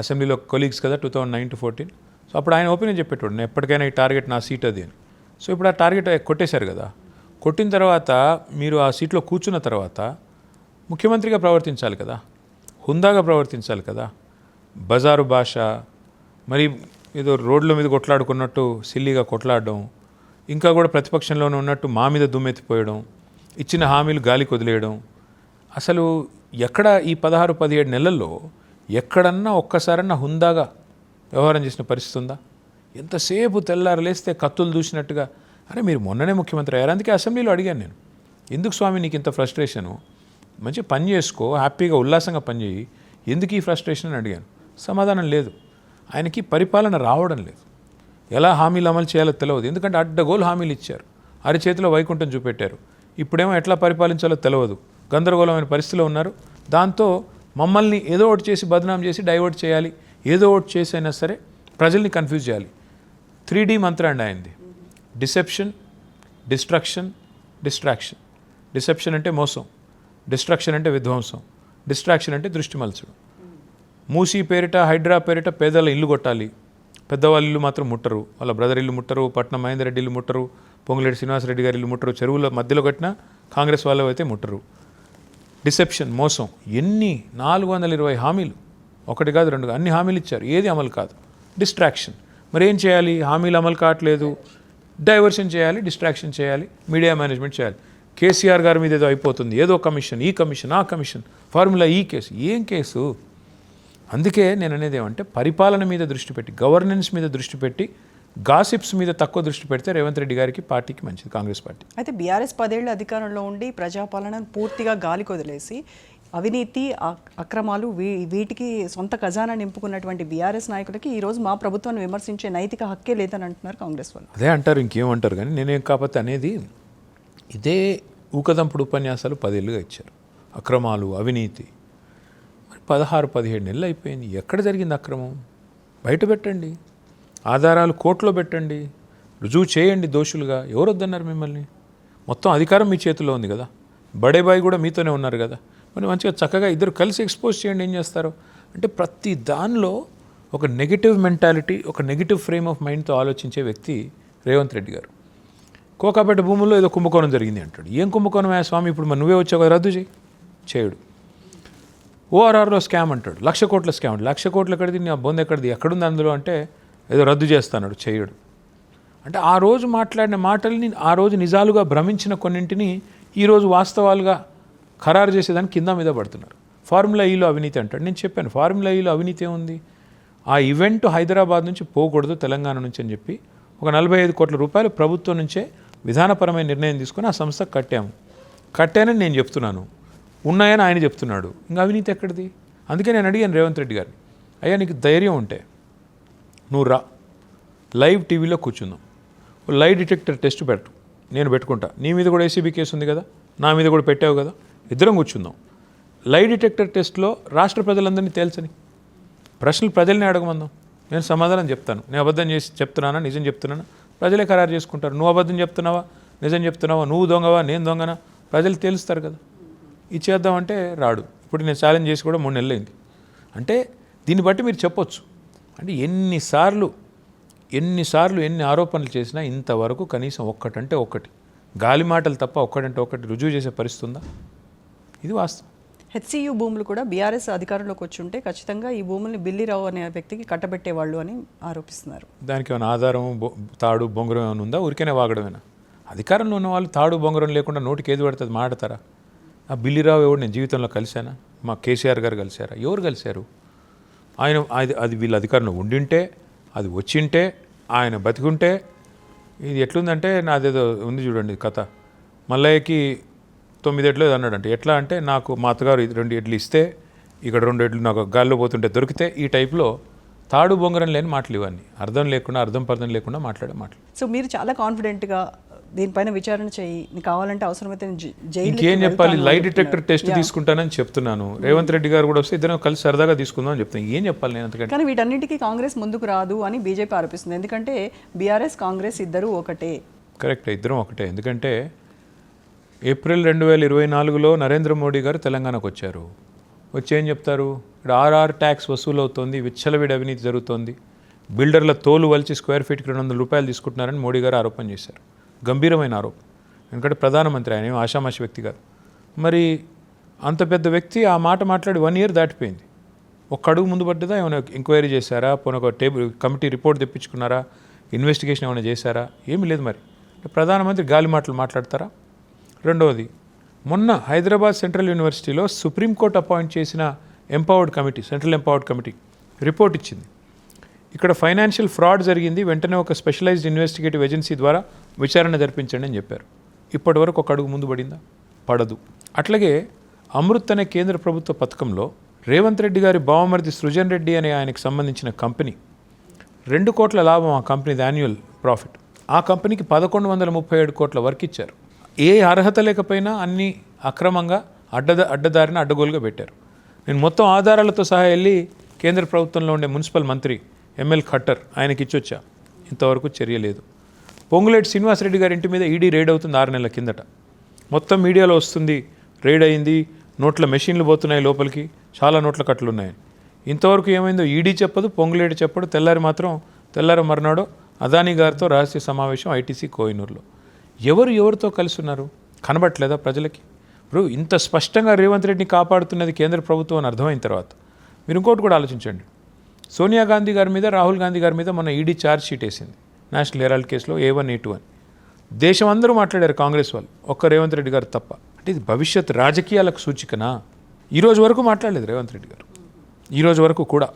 అసెంబ్లీలో కొలీగ్స్ కదా 2009-14. సో అప్పుడు ఆయన ఓపెన్గా చెప్పేటోడు, నేను ఎప్పటికైనా ఈ టార్గెట్ నా సీట్ అది అని. సో ఇప్పుడు ఆ టార్గెట్ కొట్టేశారు కదా. కొట్టిన తర్వాత మీరు ఆ సీట్లో కూర్చున్న తర్వాత ముఖ్యమంత్రిగా ప్రవర్తించాలి కదా, హుందాగా ప్రవర్తించాలి కదా. బజారు భాష, మరి ఏదో రోడ్ల మీద కొట్లాడుకున్నట్టు సిల్లీగా కొట్లాడడం, ఇంకా కూడా ప్రతిపక్షంలోనే ఉన్నట్టు మా మీద దుమ్మెత్తిపోయడం, ఇచ్చిన హామీలు గాలికి వదిలేయడం. అసలు ఎక్కడ ఈ 16-17 నెలల్లో ఎక్కడన్నా ఒక్కసారన్నా హుందాగా వ్యవహారం చేసిన పరిస్థితి ఉందా? ఎంతసేపు తెల్లారు లేస్తే కత్తులు దూసినట్టుగా. అరే మీరు మొన్ననే ముఖ్యమంత్రి అయ్యారు, అందుకే అసెంబ్లీలో అడిగాను నేను, ఎందుకు స్వామి నీకు ఇంత ఫ్రస్ట్రేషను, మంచిగా పని చేసుకో, హ్యాపీగా ఉల్లాసంగా పనిచేయి, ఎందుకు ఈ ఫ్రస్ట్రేషన్ అని అడిగాను. సమాధానం లేదు. ఆయనకి పరిపాలన రావడం లేదు, ఎలా హామీలు అమలు చేయాలో తెలియదు. ఎందుకంటే అడ్డగోలు హామీలు ఇచ్చారు, అరిచేతిలో వైకుంఠం చూపెట్టారు. ఇప్పుడేమో ఎట్లా పరిపాలించాలో తెలియదు, గందరగోళమైన పరిస్థితిలో ఉన్నారు. దాంతో మమ్మల్ని ఏదో ఒకటి చేసి బదనాం చేసి డైవర్ట్ చేయాలి, ఏదో ఒకటి చేసి అయినా సరే ప్రజల్ని కన్ఫ్యూజ్ చేయాలి. 3D మంత్రం అండి ఆయనది. Deception, destruction, distraction. డిసెప్షన్ అంటే మోసం, డిస్ట్రక్షన్ అంటే విధ్వంసం, డిస్ట్రాక్షన్ అంటే దృష్టి మలచడం. మూసీ పేరిట, హైడ్రా పేరిట పేదల ఇల్లు కొట్టాలి, పెద్దవాళ్ళ ఇల్లు మాత్రం ముట్టరు, వాళ్ళ బ్రదర్ ఇల్లు ముట్టరు, పట్నం మహేందర్ రెడ్డి ఇల్లు ముట్టరు, పొంగులేటి శ్రీనివాసరెడ్డి గారి ఇల్లు ముట్టరు, చెరువుల మధ్యలో కట్టినా కాంగ్రెస్ వాళ్ళు అయితే ముట్టరు. డిసెప్షన్, మోసం. ఎన్ని 420 హామీలు, ఒకటి కాదు రెండు కాదు, అన్ని హామీలు ఇచ్చారు, ఏది అమలు కాదు. డిస్ట్రాక్షన్. మరి ఏం చేయాలి? హామీలు అమలు కావట్లేదు, డైవర్షన్ చేయాలి, డిస్ట్రాక్షన్ చేయాలి, మీడియా మేనేజ్మెంట్ చేయాలి. కేసీఆర్ గారి మీద ఏదో అయిపోతుంది, ఏదో కమిషన్, ఈ కమిషన్, ఆ కమిషన్, ఫార్ములా ఈ కేసు. ఏం కేసు? అందుకే నేను అనేది ఏమంటే పరిపాలన మీద దృష్టి పెట్టి, గవర్నెన్స్ మీద దృష్టి పెట్టి, గాసిప్స్ మీద తక్కువ దృష్టి పెడితే రేవంత్ రెడ్డి గారికి, పార్టీకి మంచిది, కాంగ్రెస్ పార్టీ. అయితే బీఆర్ఎస్ 10 ఏళ్ళు అధికారంలో ఉండి ప్రజాపాలనను పూర్తిగా గాలికి వదిలేసి అవినీతి, అక్రమాలు వీటికి సొంత ఖజానా నింపుకున్నటువంటి బీఆర్ఎస్ నాయకులకి ఈరోజు మా ప్రభుత్వాన్ని విమర్శించే నైతిక హక్కే లేదని అంటున్నారు కాంగ్రెస్ వాళ్ళు. అదే అంటారు, ఇంకేమంటారు. కానీ నేనేం కాకపోతే అనేది ఇదే ఊకదంపుడు ఉపన్యాసాలు 10 ఏళ్ళుగా ఇచ్చారు. అక్రమాలు, అవినీతి. మరి 16-17 నెలలు అయిపోయింది. ఎక్కడ జరిగింది అక్రమం? బయట పెట్టండి, ఆధారాలు కోర్టులో పెట్టండి, రుజువు చేయండి దోషులుగా. ఎవరు వద్దన్నారు మిమ్మల్ని? మొత్తం అధికారం మీ చేతిలో ఉంది కదా, బడేబాయి కూడా మీతోనే ఉన్నారు కదా. మరి మంచిగా చక్కగా ఇద్దరు కలిసి ఎక్స్పోజ్ చేయండి. ఏం చేస్తారు అంటే ప్రతి దానిలో ఒక నెగిటివ్ మెంటాలిటీ, ఒక నెగిటివ్ ఫ్రేమ్ ఆఫ్ మైండ్తో ఆలోచించే వ్యక్తి రేవంత్ రెడ్డి గారు. కోకాపేట భూముల్లో ఏదో కుంభకోణం జరిగింది అంటాడు. ఏం కుంభకోణం స్వామి? ఇప్పుడు మరి నువ్వే వచ్చావు కదా, రద్దు చేయడు. ఓఆర్ఆర్లో స్కామ్ అంటాడు, 1,00,000 కోట్ల స్కామ్. 1,00,000 కోట్లు ఎక్కడిది? ఆ బొంద ఎక్కడిది? ఎక్కడుంది అందులో అంటే ఏదో రద్దు చేస్తాడు, చేయడు. అంటే ఆ రోజు మాట్లాడిన మాటల్ని, ఆ రోజు నిజాలుగా భ్రమించిన కొన్నింటిని ఈరోజు వాస్తవాలుగా ఖరారు చేసేదానికి కింద మీద పడుతున్నారు. ఫార్ములా ఈలో అవినీతి అంటాడు. నేను చెప్పాను, ఫార్ములా ఈలో అవినీతి ఏముంది? ఆ ఈవెంట్ హైదరాబాద్ నుంచి పోకూడదు, తెలంగాణ నుంచి అని చెప్పి ఒక 45 కోట్ల రూపాయలు ప్రభుత్వం నుంచే విధానపరమైన నిర్ణయం తీసుకొని ఆ సంస్థకు కట్టానని నేను చెప్తున్నాను, ఉన్నాయని ఆయన చెప్తున్నాడు. ఇంకా అవినీతి ఎక్కడిది? అందుకే నేను అడిగాను రేవంత్ రెడ్డి గారిని, అయ్యా నీకు ధైర్యం ఉంటే నువ్వు రా, లైవ్ టీవీలో కూర్చుందాం, లైవ్ డిటెక్టర్ టెస్ట్ పెట్టు, నేను పెట్టుకుంటా. నీ మీద కూడా ఏసీబీ కేసు ఉంది కదా, నా మీద కూడా పెట్టావు కదా, ఇద్దరం కూర్చుందాం. లైవ్ డిటెక్టర్ టెస్ట్లో రాష్ట్ర ప్రజలందరినీ తేల్చని ప్రశ్నలు ప్రజల్ని అడగమందాం, నేను సమాధానం చెప్తాను. నేను అబద్ధం చేసి చెప్తున్నానా, నిజం చెప్తున్నానా, ప్రజలే ఖరారు చేసుకుంటారు. నువ్వు అబద్ధం చెప్తున్నావా, నిజం చెప్తున్నావా, నువ్వు దొంగవా, నేను దొంగనా, ప్రజలు తేలుస్తారు కదా. ఇచ్చేద్దామంటే రాడు. ఇప్పుడు నేను ఛాలెంజ్ చేసి కూడా 3 నెలలు అయింది. అంటే దీన్ని బట్టి మీరు చెప్పొచ్చు, అంటే ఎన్నిసార్లు ఎన్ని ఆరోపణలు చేసినా ఇంతవరకు కనీసం ఒక్కటంటే ఒక్కటి, గాలి మాటలు తప్ప ఒక్కటంటే ఒక్కటి రుజువు చేసే పరిస్థితి ఉందా? ఇది వాస్తవం. హెచ్సియు భూములు కూడా బీఆర్ఎస్ అధికారంలోకి వచ్చి ఉంటే ఖచ్చితంగా ఈ భూముల్ని బిల్లిరావు అనే వ్యక్తికి కట్టబెట్టేవాళ్ళు అని ఆరోపిస్తున్నారు. దానికి ఏమైనా ఆధారం, తాడు బొంగరం ఏమైనా ఉందా? ఊరికేనే వాగడమేనా? అధికారంలో ఉన్న వాళ్ళు తాడు బొంగరం లేకుండా నోటికి ఏది పడుతుంది మాడతారా? ఆ బిల్లిరావు ఎవరు నేను జీవితంలో కలిశానా? మా కేసీఆర్ గారు కలిశారా? ఎవరు కలిశారు? ఆయన అది వీళ్ళ అధికారంలో ఉండింటే, అది వచ్చింటే, ఆయన బతికుంటే. ఇది ఎట్లుందంటే నాదేదో ఉంది చూడండి కథ, మల్లయ్యకి 9 ఎడ్లు అన్నాడంటే, ఎట్లా అంటే నాకు మా అత్తగారు 2 ఎడ్లు ఇస్తే, ఇక్కడ 2 ఎడ్లు నాకు గాల్లో పోతుంటే దొరికితే, ఈ టైప్లో తాడు బొంగరం లేని మాటలు ఇవన్నీ, అర్థం లేకుండా, అర్థం పర్థం లేకుండా మాట్లాడే మాటలు. సో మీరు చాలా కాన్ఫిడెంట్గా దీనిపైన విచారణ చేయి, నీకు కావాలంటే అవసరమైతే జైలు. ఇంకేం చెప్పాలి? లై డిటెక్టర్ టెస్ట్ తీసుకుంటానని చెప్తున్నాను. రేవంత్ రెడ్డి గారు కూడా వస్తే ఇద్దరం కలిసి సరదాగా తీసుకుందాం అని చెప్తాను. ఏం చెప్పాలి నేను అంతకంటే? కానీ వీటన్నిటికీ కాంగ్రెస్ ముందుకు రాదు అని బీజేపీ ఆరోపిస్తుంది. ఎందుకంటే బీఆర్ఎస్ కాంగ్రెస్ ఇద్దరు ఒకటే. కరెక్ట్, ఇద్దరం ఒకటే. ఎందుకంటే ఏప్రిల్ 2024లో నరేంద్ర మోడీ గారు తెలంగాణకు వచ్చారు. వచ్చి ఏం చెప్తారు? ఇక్కడ ఆర్ఆర్ ట్యాక్స్ వసూలు అవుతుంది, విచ్చలవిడి అవినీతి జరుగుతోంది, బిల్డర్ల తోలు వలిచి స్క్వేర్ ఫీట్కి 200 రూపాయలు తీసుకుంటున్నారని మోడీ గారు ఆరోపణ చేశారు. గంభీరమైన ఆరోపణ. ఎందుకంటే ప్రధానమంత్రి, ఆయన ఆషామాషి వ్యక్తి కాదు. మరి అంత పెద్ద వ్యక్తి ఆ మాట మాట్లాడి 1 ఇయర్ దాటిపోయింది. ఒక్క అడుగు ముందు పడ్డదా? ఏమైనా ఎంక్వైరీ చేశారా? పోనీ ఒక కమిటీ రిపోర్ట్ తెప్పించుకున్నారా? ఇన్వెస్టిగేషన్ ఏమైనా చేశారా? ఏమీ లేదు. మరి ప్రధానమంత్రి గాలి మాటలు మాట్లాడతారా? రెండవది, మొన్న హైదరాబాద్ సెంట్రల్ యూనివర్సిటీలో సుప్రీంకోర్టు అపాయింట్ చేసిన empowered committee, central empowered committee report ఇచ్చింది. ఇక్కడ ఫైనాన్షియల్ ఫ్రాడ్ జరిగింది, వెంటనే ఒక స్పెషలైజ్డ్ ఇన్వెస్టిగేటివ్ ఏజెన్సీ ద్వారా విచారణ జరిపించండి అని చెప్పారు. ఇప్పటి వరకు ఒక అడుగు ముందు పడిందా? పడదు. అట్లాగే అమృత్ అనే కేంద్ర ప్రభుత్వ పథకంలో రేవంత్ రెడ్డి గారి బావమరిది సృజన్ రెడ్డి అనే ఆయనకు సంబంధించిన కంపెనీ 2 కోట్ల లాభం, ఆ కంపెనీది యాన్యువల్ ప్రాఫిట్. ఆ కంపెనీకి 1137 కోట్ల వర్క్ ఇచ్చారు. ఏ అర్హత లేకపోయినా అన్నీ అక్రమంగా అడ్డదారిన అడ్డగోలుగా పెట్టారు. నేను మొత్తం ఆధారాలతో సహా వెళ్ళి కేంద్ర ప్రభుత్వంలో ఉండే మున్సిపల్ మంత్రి ఎంఎల్ ఖట్టర్ ఆయనకి ఇచ్చొచ్చా. ఇంతవరకు చర్య లేదు. పొంగులేటి శ్రీనివాసరెడ్డి గారి ఇంటి మీద ఈడీ రైడ్ అవుతుంది 6 నెలల కిందట. మొత్తం మీడియాలో వస్తుంది, రైడ్ అయింది, నోట్ల మెషిన్లు పోతున్నాయి లోపలికి, చాలా నోట్ల కట్టలు ఉన్నాయి. ఇంతవరకు ఏమైందో ఈడీ చెప్పదు, పొంగులేటి చెప్పడు. తెల్లారి మర్నాడు అదానీ గారితో రహస్య సమావేశం ఐటీసీ కోహినూరులో. ఎవరితో కలిసి ఉన్నారు కనబట్టలేదా ప్రజలకి? ఇప్పుడు ఇంత స్పష్టంగా రేవంత్ రెడ్డిని కాపాడుతున్నది కేంద్ర ప్రభుత్వం అని అర్థమైన తర్వాత మీరు ఇంకోటి కూడా ఆలోచించండి. సోనియా గాంధీ గారి మీద, రాహుల్ గాంధీ గారి మీద మొన్న ఈడీ ఛార్జ్ షీట్ వేసింది నేషనల్ హెరాల్డ్ కేసులో A1 A2 అని. దేశం అందరూ మాట్లాడారు, కాంగ్రెస్ వాళ్ళు, ఒక్క రేవంత్ రెడ్డి గారు తప్ప. అంటే ఇది భవిష్యత్ రాజకీయాలకు సూచికనా? ఈరోజు వరకు మాట్లాడలేదు రేవంత్ రెడ్డి గారు, ఈరోజు వరకు కూడా.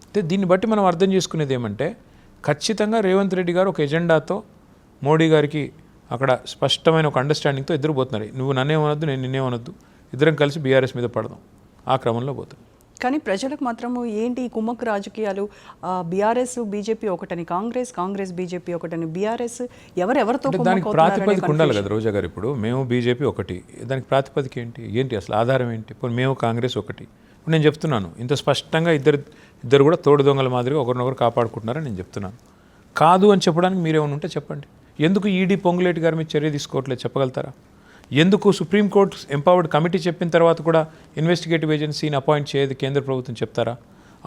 అంటే దీన్ని బట్టి మనం అర్థం చేసుకునేది ఏమంటే ఖచ్చితంగా రేవంత్ రెడ్డి గారు ఒక ఎజెండాతో మోడీ గారికి అక్కడ స్పష్టమైన ఒక అండర్స్టాండింగ్తో ఇద్దరు పోతున్నారు. నువ్వు నన్నేమనొద్దు, నేను నిన్నేమనొద్దు, ఇద్దరం కలిసి బీఆర్ఎస్ మీద పడదాం, ఆ క్రమంలో పోతాం. కానీ ప్రజలకు మాత్రము ఏంటి ఈ కుమ్మక్కు రాజకీయాలు? బీఆర్ఎస్ బీజేపీ ఒకటని కాంగ్రెస్ బీజేపీ ఒకటని బీఆర్ఎస్, ఎవరెవరితో దానికి ప్రాతిపదిక ఉండాలి కదా రోజా గారు. ఇప్పుడు మేము బీజేపీ ఒకటి, దానికి ప్రాతిపదిక ఏంటి అసలు ఆధారం ఏంటి? ఇప్పుడు మేము కాంగ్రెస్ ఒకటి. ఇప్పుడు నేను చెప్తున్నాను, ఇంత స్పష్టంగా ఇద్దరు కూడా తోడు దొంగల మాదిరిగా ఒకరినొకరు కాపాడుకుంటున్నారని నేను చెప్తున్నాను. కాదు అని చెప్పడానికి మీరేమైనా ఉంటే చెప్పండి. ఎందుకు ఈడీ పొంగులేటి గారి మీద చర్య తీసుకోవట్లేదు చెప్పగలుగుతారా? ఎందుకు సుప్రీంకోర్టు ఎంపవర్డ్ కమిటీ చెప్పిన తర్వాత కూడా ఇన్వెస్టిగేటివ్ ఏజెన్సీని అపాయింట్ చేయదు కేంద్ర ప్రభుత్వం చెప్తారా?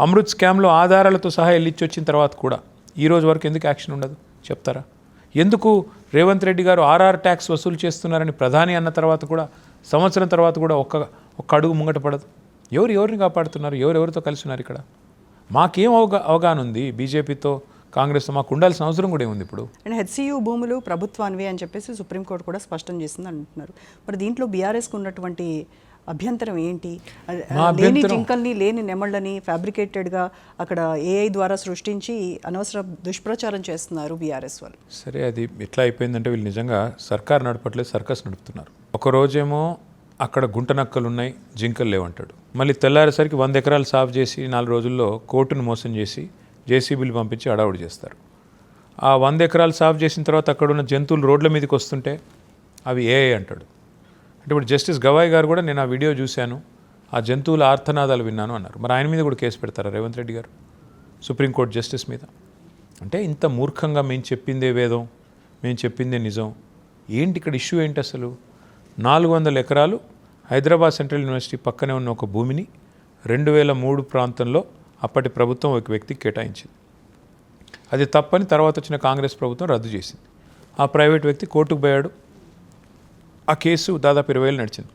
అమృత్ స్కామ్లో ఆధారాలతో సహా వెళ్ళిచ్చి వచ్చిన తర్వాత కూడా ఈ రోజు వరకు ఎందుకు యాక్షన్ ఉండదు చెప్తారా? ఎందుకు రేవంత్ రెడ్డి గారు RR ట్యాక్స్ వసూలు చేస్తున్నారని ప్రధాని అన్న తర్వాత కూడా సంవత్సరం తర్వాత కూడా ఒక్క అడుగు ముంగట పడదు? ఎవరిని కాపాడుతున్నారు? ఎవరెవరితో కలిసి ఉన్నారు ఇక్కడ? మాకేం అవగాహన ఉంది బీజేపీతో కాంగ్రెస్తో? మాకు ఉండాల్సిన అవసరం కూడా ఏముంది ఇప్పుడు? అండ్ HCU భూములు ప్రభుత్వానివే అని చెప్పేసి సుప్రీంకోర్టు కూడా స్పష్టం చేసింది అంటున్నారు. మరి దీంట్లో బీఆర్ఎస్కి ఉన్నటువంటి అభ్యంతరం ఏంటి? లేని జింకల్ని, లేని నెమళ్ళని ఫ్యాబ్రికేటెడ్గా అక్కడ AI ద్వారా సృష్టించి అనవసర దుష్ప్రచారం చేస్తున్నారు బీఆర్ఎస్ వాళ్ళు. సరే, అది ఎట్లా అయిపోయిందంటే వీళ్ళు నిజంగా సర్కార్ నడపట్లేదు, సర్కస్ నడుపుతున్నారు. ఒకరోజేమో అక్కడ గుంట నక్కలు ఉన్నాయి, జింకలు లేవంటాడు. మళ్ళీ తెల్లారేసరికి 100 ఎకరాలు సాఫ్ చేసి 4 రోజుల్లో కోర్టును మోసం చేసి JCBలు పంపించి అడావుడి చేస్తారు. ఆ 100 ఎకరాలు సాఫ్ చేసిన తర్వాత అక్కడ ఉన్న జంతువులు రోడ్ల మీదకి వస్తుంటే అవి AI అంటాడు. అంటే ఇప్పుడు జస్టిస్ గవాయ్ గారు కూడా నేను ఆ వీడియో చూశాను, ఆ జంతువుల ఆర్తనాదాలు విన్నాను అన్నారు. మరి ఆయన మీద కూడా కేసు పెడతారా రేవంత్ రెడ్డి గారు సుప్రీంకోర్టు జస్టిస్ మీద? అంటే ఇంత మూర్ఖంగా మేము చెప్పిందే వేదం, మేము చెప్పిందే నిజం. ఏంటి ఇక్కడ ఇష్యూ ఏంటి అసలు? 400 ఎకరాలు హైదరాబాద్ సెంట్రల్ యూనివర్సిటీ పక్కనే ఉన్న ఒక భూమిని 2003 ప్రాంతంలో అప్పటి ప్రభుత్వం ఒక వ్యక్తికి కేటాయించింది. అది తప్పని తర్వాత వచ్చిన కాంగ్రెస్ ప్రభుత్వం రద్దు చేసింది. ఆ ప్రైవేట్ వ్యక్తి కోర్టుకు పోయాడు. ఆ కేసు దాదాపు 20 ఏళ్ళు నడిచింది.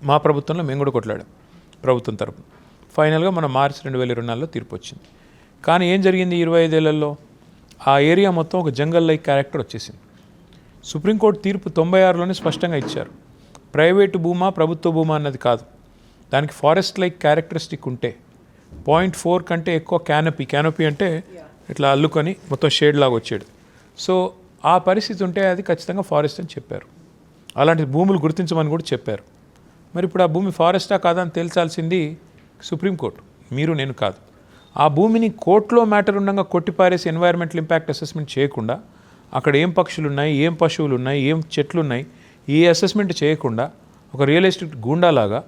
మా ప్రభుత్వంలో మేము కూడా కొట్లాడాం ప్రభుత్వం తరపున. ఫైనల్గా మన మార్చి 2024లో తీర్పు వచ్చింది. కానీ ఏం జరిగింది? 25 ఏళ్లలో ఆ ఏరియా మొత్తం ఒక జంగల్ లైక్ క్యారెక్టర్ వచ్చేసింది. సుప్రీంకోర్టు తీర్పు 96లోనే స్పష్టంగా ఇచ్చారు, ప్రైవేటు భూమా ప్రభుత్వ భూమా అన్నది కాదు, దానికి ఫారెస్ట్ లైక్ క్యారెక్టరిస్టిక్ ఉంటే 0.4 కంటే ఎక్కువ క్యానపీ అంటే ఇట్లా అల్లుకొని మొత్తం షేడ్ లాగా వచ్చేది. సో ఆ పరిస్థితి ఉంటే అది ఖచ్చితంగా ఫారెస్ట్ అని చెప్పారు. అలాంటి భూములు గుర్తించమని కూడా చెప్పారు. మరి ఇప్పుడు ఆ భూమి ఫారెస్టా కాదా అని తేల్చాల్సింది సుప్రీంకోర్టు, మీరు నేను కాదు. ఆ భూమిని కోర్టులో మ్యాటర్ ఉండగా కొట్టిపారేసి ఎన్వైర్మెంటల్ ఇంపాక్ట్ అసెస్మెంట్ చేయకుండా, అక్కడ ఏం పక్షులు ఉన్నాయి, ఏం పశువులు ఉన్నాయి, ఏం చెట్లు ఉన్నాయి, ఈ అసెస్మెంట్ చేయకుండా ఒక రియల్ ఎస్టేట్ గూండాలాగా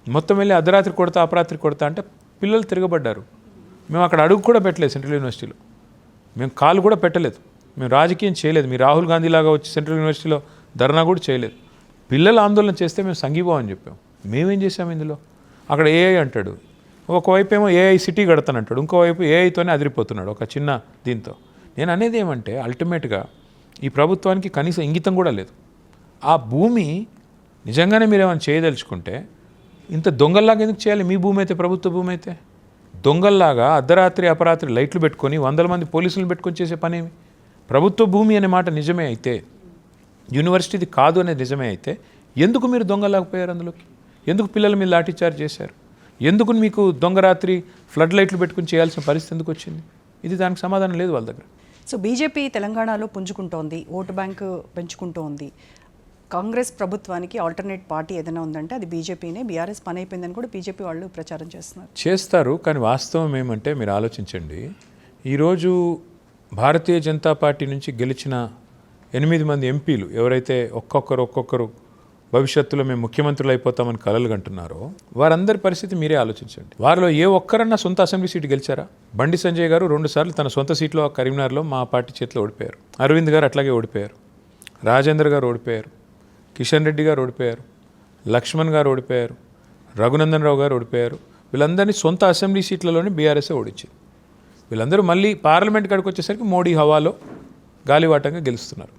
మొత్తం వెళ్ళి అర్ధరాత్రి కొడతా అపరాత్రి కొడతా అంటే పిల్లలు తిరగబడ్డారు. మేము అక్కడ అడుగు కూడా పెట్టలేదు సెంట్రల్ యూనివర్సిటీలో, మేము కాలు కూడా పెట్టలేదు, మేము రాజకీయం చేయలేదు. మీ రాహుల్ గాంధీ లాగా వచ్చి సెంట్రల్ యూనివర్సిటీలో ధర్నా కూడా చేయలేదు. పిల్లలు ఆందోళన చేస్తే మేము సంఘీభావం అని చెప్పాం. మేమేం చేసాము ఇందులో? అక్కడ AI అంటాడు, ఒకవైపు ఏమో AI సిటీ కడతానంటాడు, ఇంకోవైపు AIతోనే అదిరిపోతున్నాడు ఒక చిన్న దీంతో. నేను అనేది ఏమంటే అల్టిమేట్గా ఈ ప్రభుత్వానికి కనీసం ఇంగితం కూడా లేదు. ఆ భూమి నిజంగానే మీరు ఏమైనా చేయదలుచుకుంటే ఇంత దొంగల్లాగా ఎందుకు చేయాలి? మీ భూమి అయితే, ప్రభుత్వ భూమి అయితే దొంగల్లాగా అర్ధరాత్రి అపరాత్రి లైట్లు పెట్టుకొని 100 మంది పోలీసులను పెట్టుకొని చేసే పనేమి? ప్రభుత్వ భూమి అనే మాట నిజమే అయితే, యూనివర్సిటీది కాదు అనేది నిజమే అయితే ఎందుకు మీరు దొంగలాకపోయారు? అందులోకి ఎందుకు పిల్లల మీద లాఠీచార్జ్ చేశారు? ఎందుకు మీకు దొంగరాత్రి ఫ్లడ్ లైట్లు పెట్టుకుని చేయాల్సిన పరిస్థితి ఎందుకు వచ్చింది? ఇది దానికి సమాధానం లేదు వాళ్ళ దగ్గర. సో బీజేపీ తెలంగాణలో పుంజుకుంటోంది, ఓటు బ్యాంకు పెంచుకుంటోంది. కాంగ్రెస్ ప్రభుత్వానికి ఆల్టర్నేట్ పార్టీ ఏదైనా ఉందంటే అది బీజేపీనే. బీఆర్ఎస్ పని అయిపోయిందని కూడా బీజేపీ వాళ్ళు ప్రచారం చేస్తారు. కానీ వాస్తవం ఏమంటే మీరు ఆలోచించండి, ఈరోజు భారతీయ జనతా పార్టీ నుంచి గెలిచిన 8 మంది ఎంపీలు ఎవరైతే ఒక్కొక్కరు భవిష్యత్తులో మేము ముఖ్యమంత్రులు అయిపోతామని కలలు కంటున్నారో వారందరి పరిస్థితి మీరే ఆలోచించండి. వారిలో ఏ ఒక్కరన్నా సొంత అసెంబ్లీ సీటు గెలిచారా? బండి సంజయ్ గారు 2 సార్లు తన సొంత సీట్లో కరీంనగర్లో మా పార్టీ చేతిలో ఓడిపోయారు. అరవింద్ గారు అట్లాగే ఓడిపోయారు. రాజేంద్ర గారు ఓడిపోయారు. కిషన్ రెడ్డి గారు ఓడిపోయారు. లక్ష్మణ్ గారు ఓడిపోయారు. రఘునందన్ రావు గారు ఓడిపోయారు. వీళ్ళందరినీ సొంత అసెంబ్లీ సీట్లలోనే బీఆర్ఎస్ఏ ఓడించింది. వీళ్ళందరూ మళ్ళీ పార్లమెంట్ కాడికి వచ్చేసరికి మోడీ హవాలో గాలివాటంగా గెలుస్తున్నారు.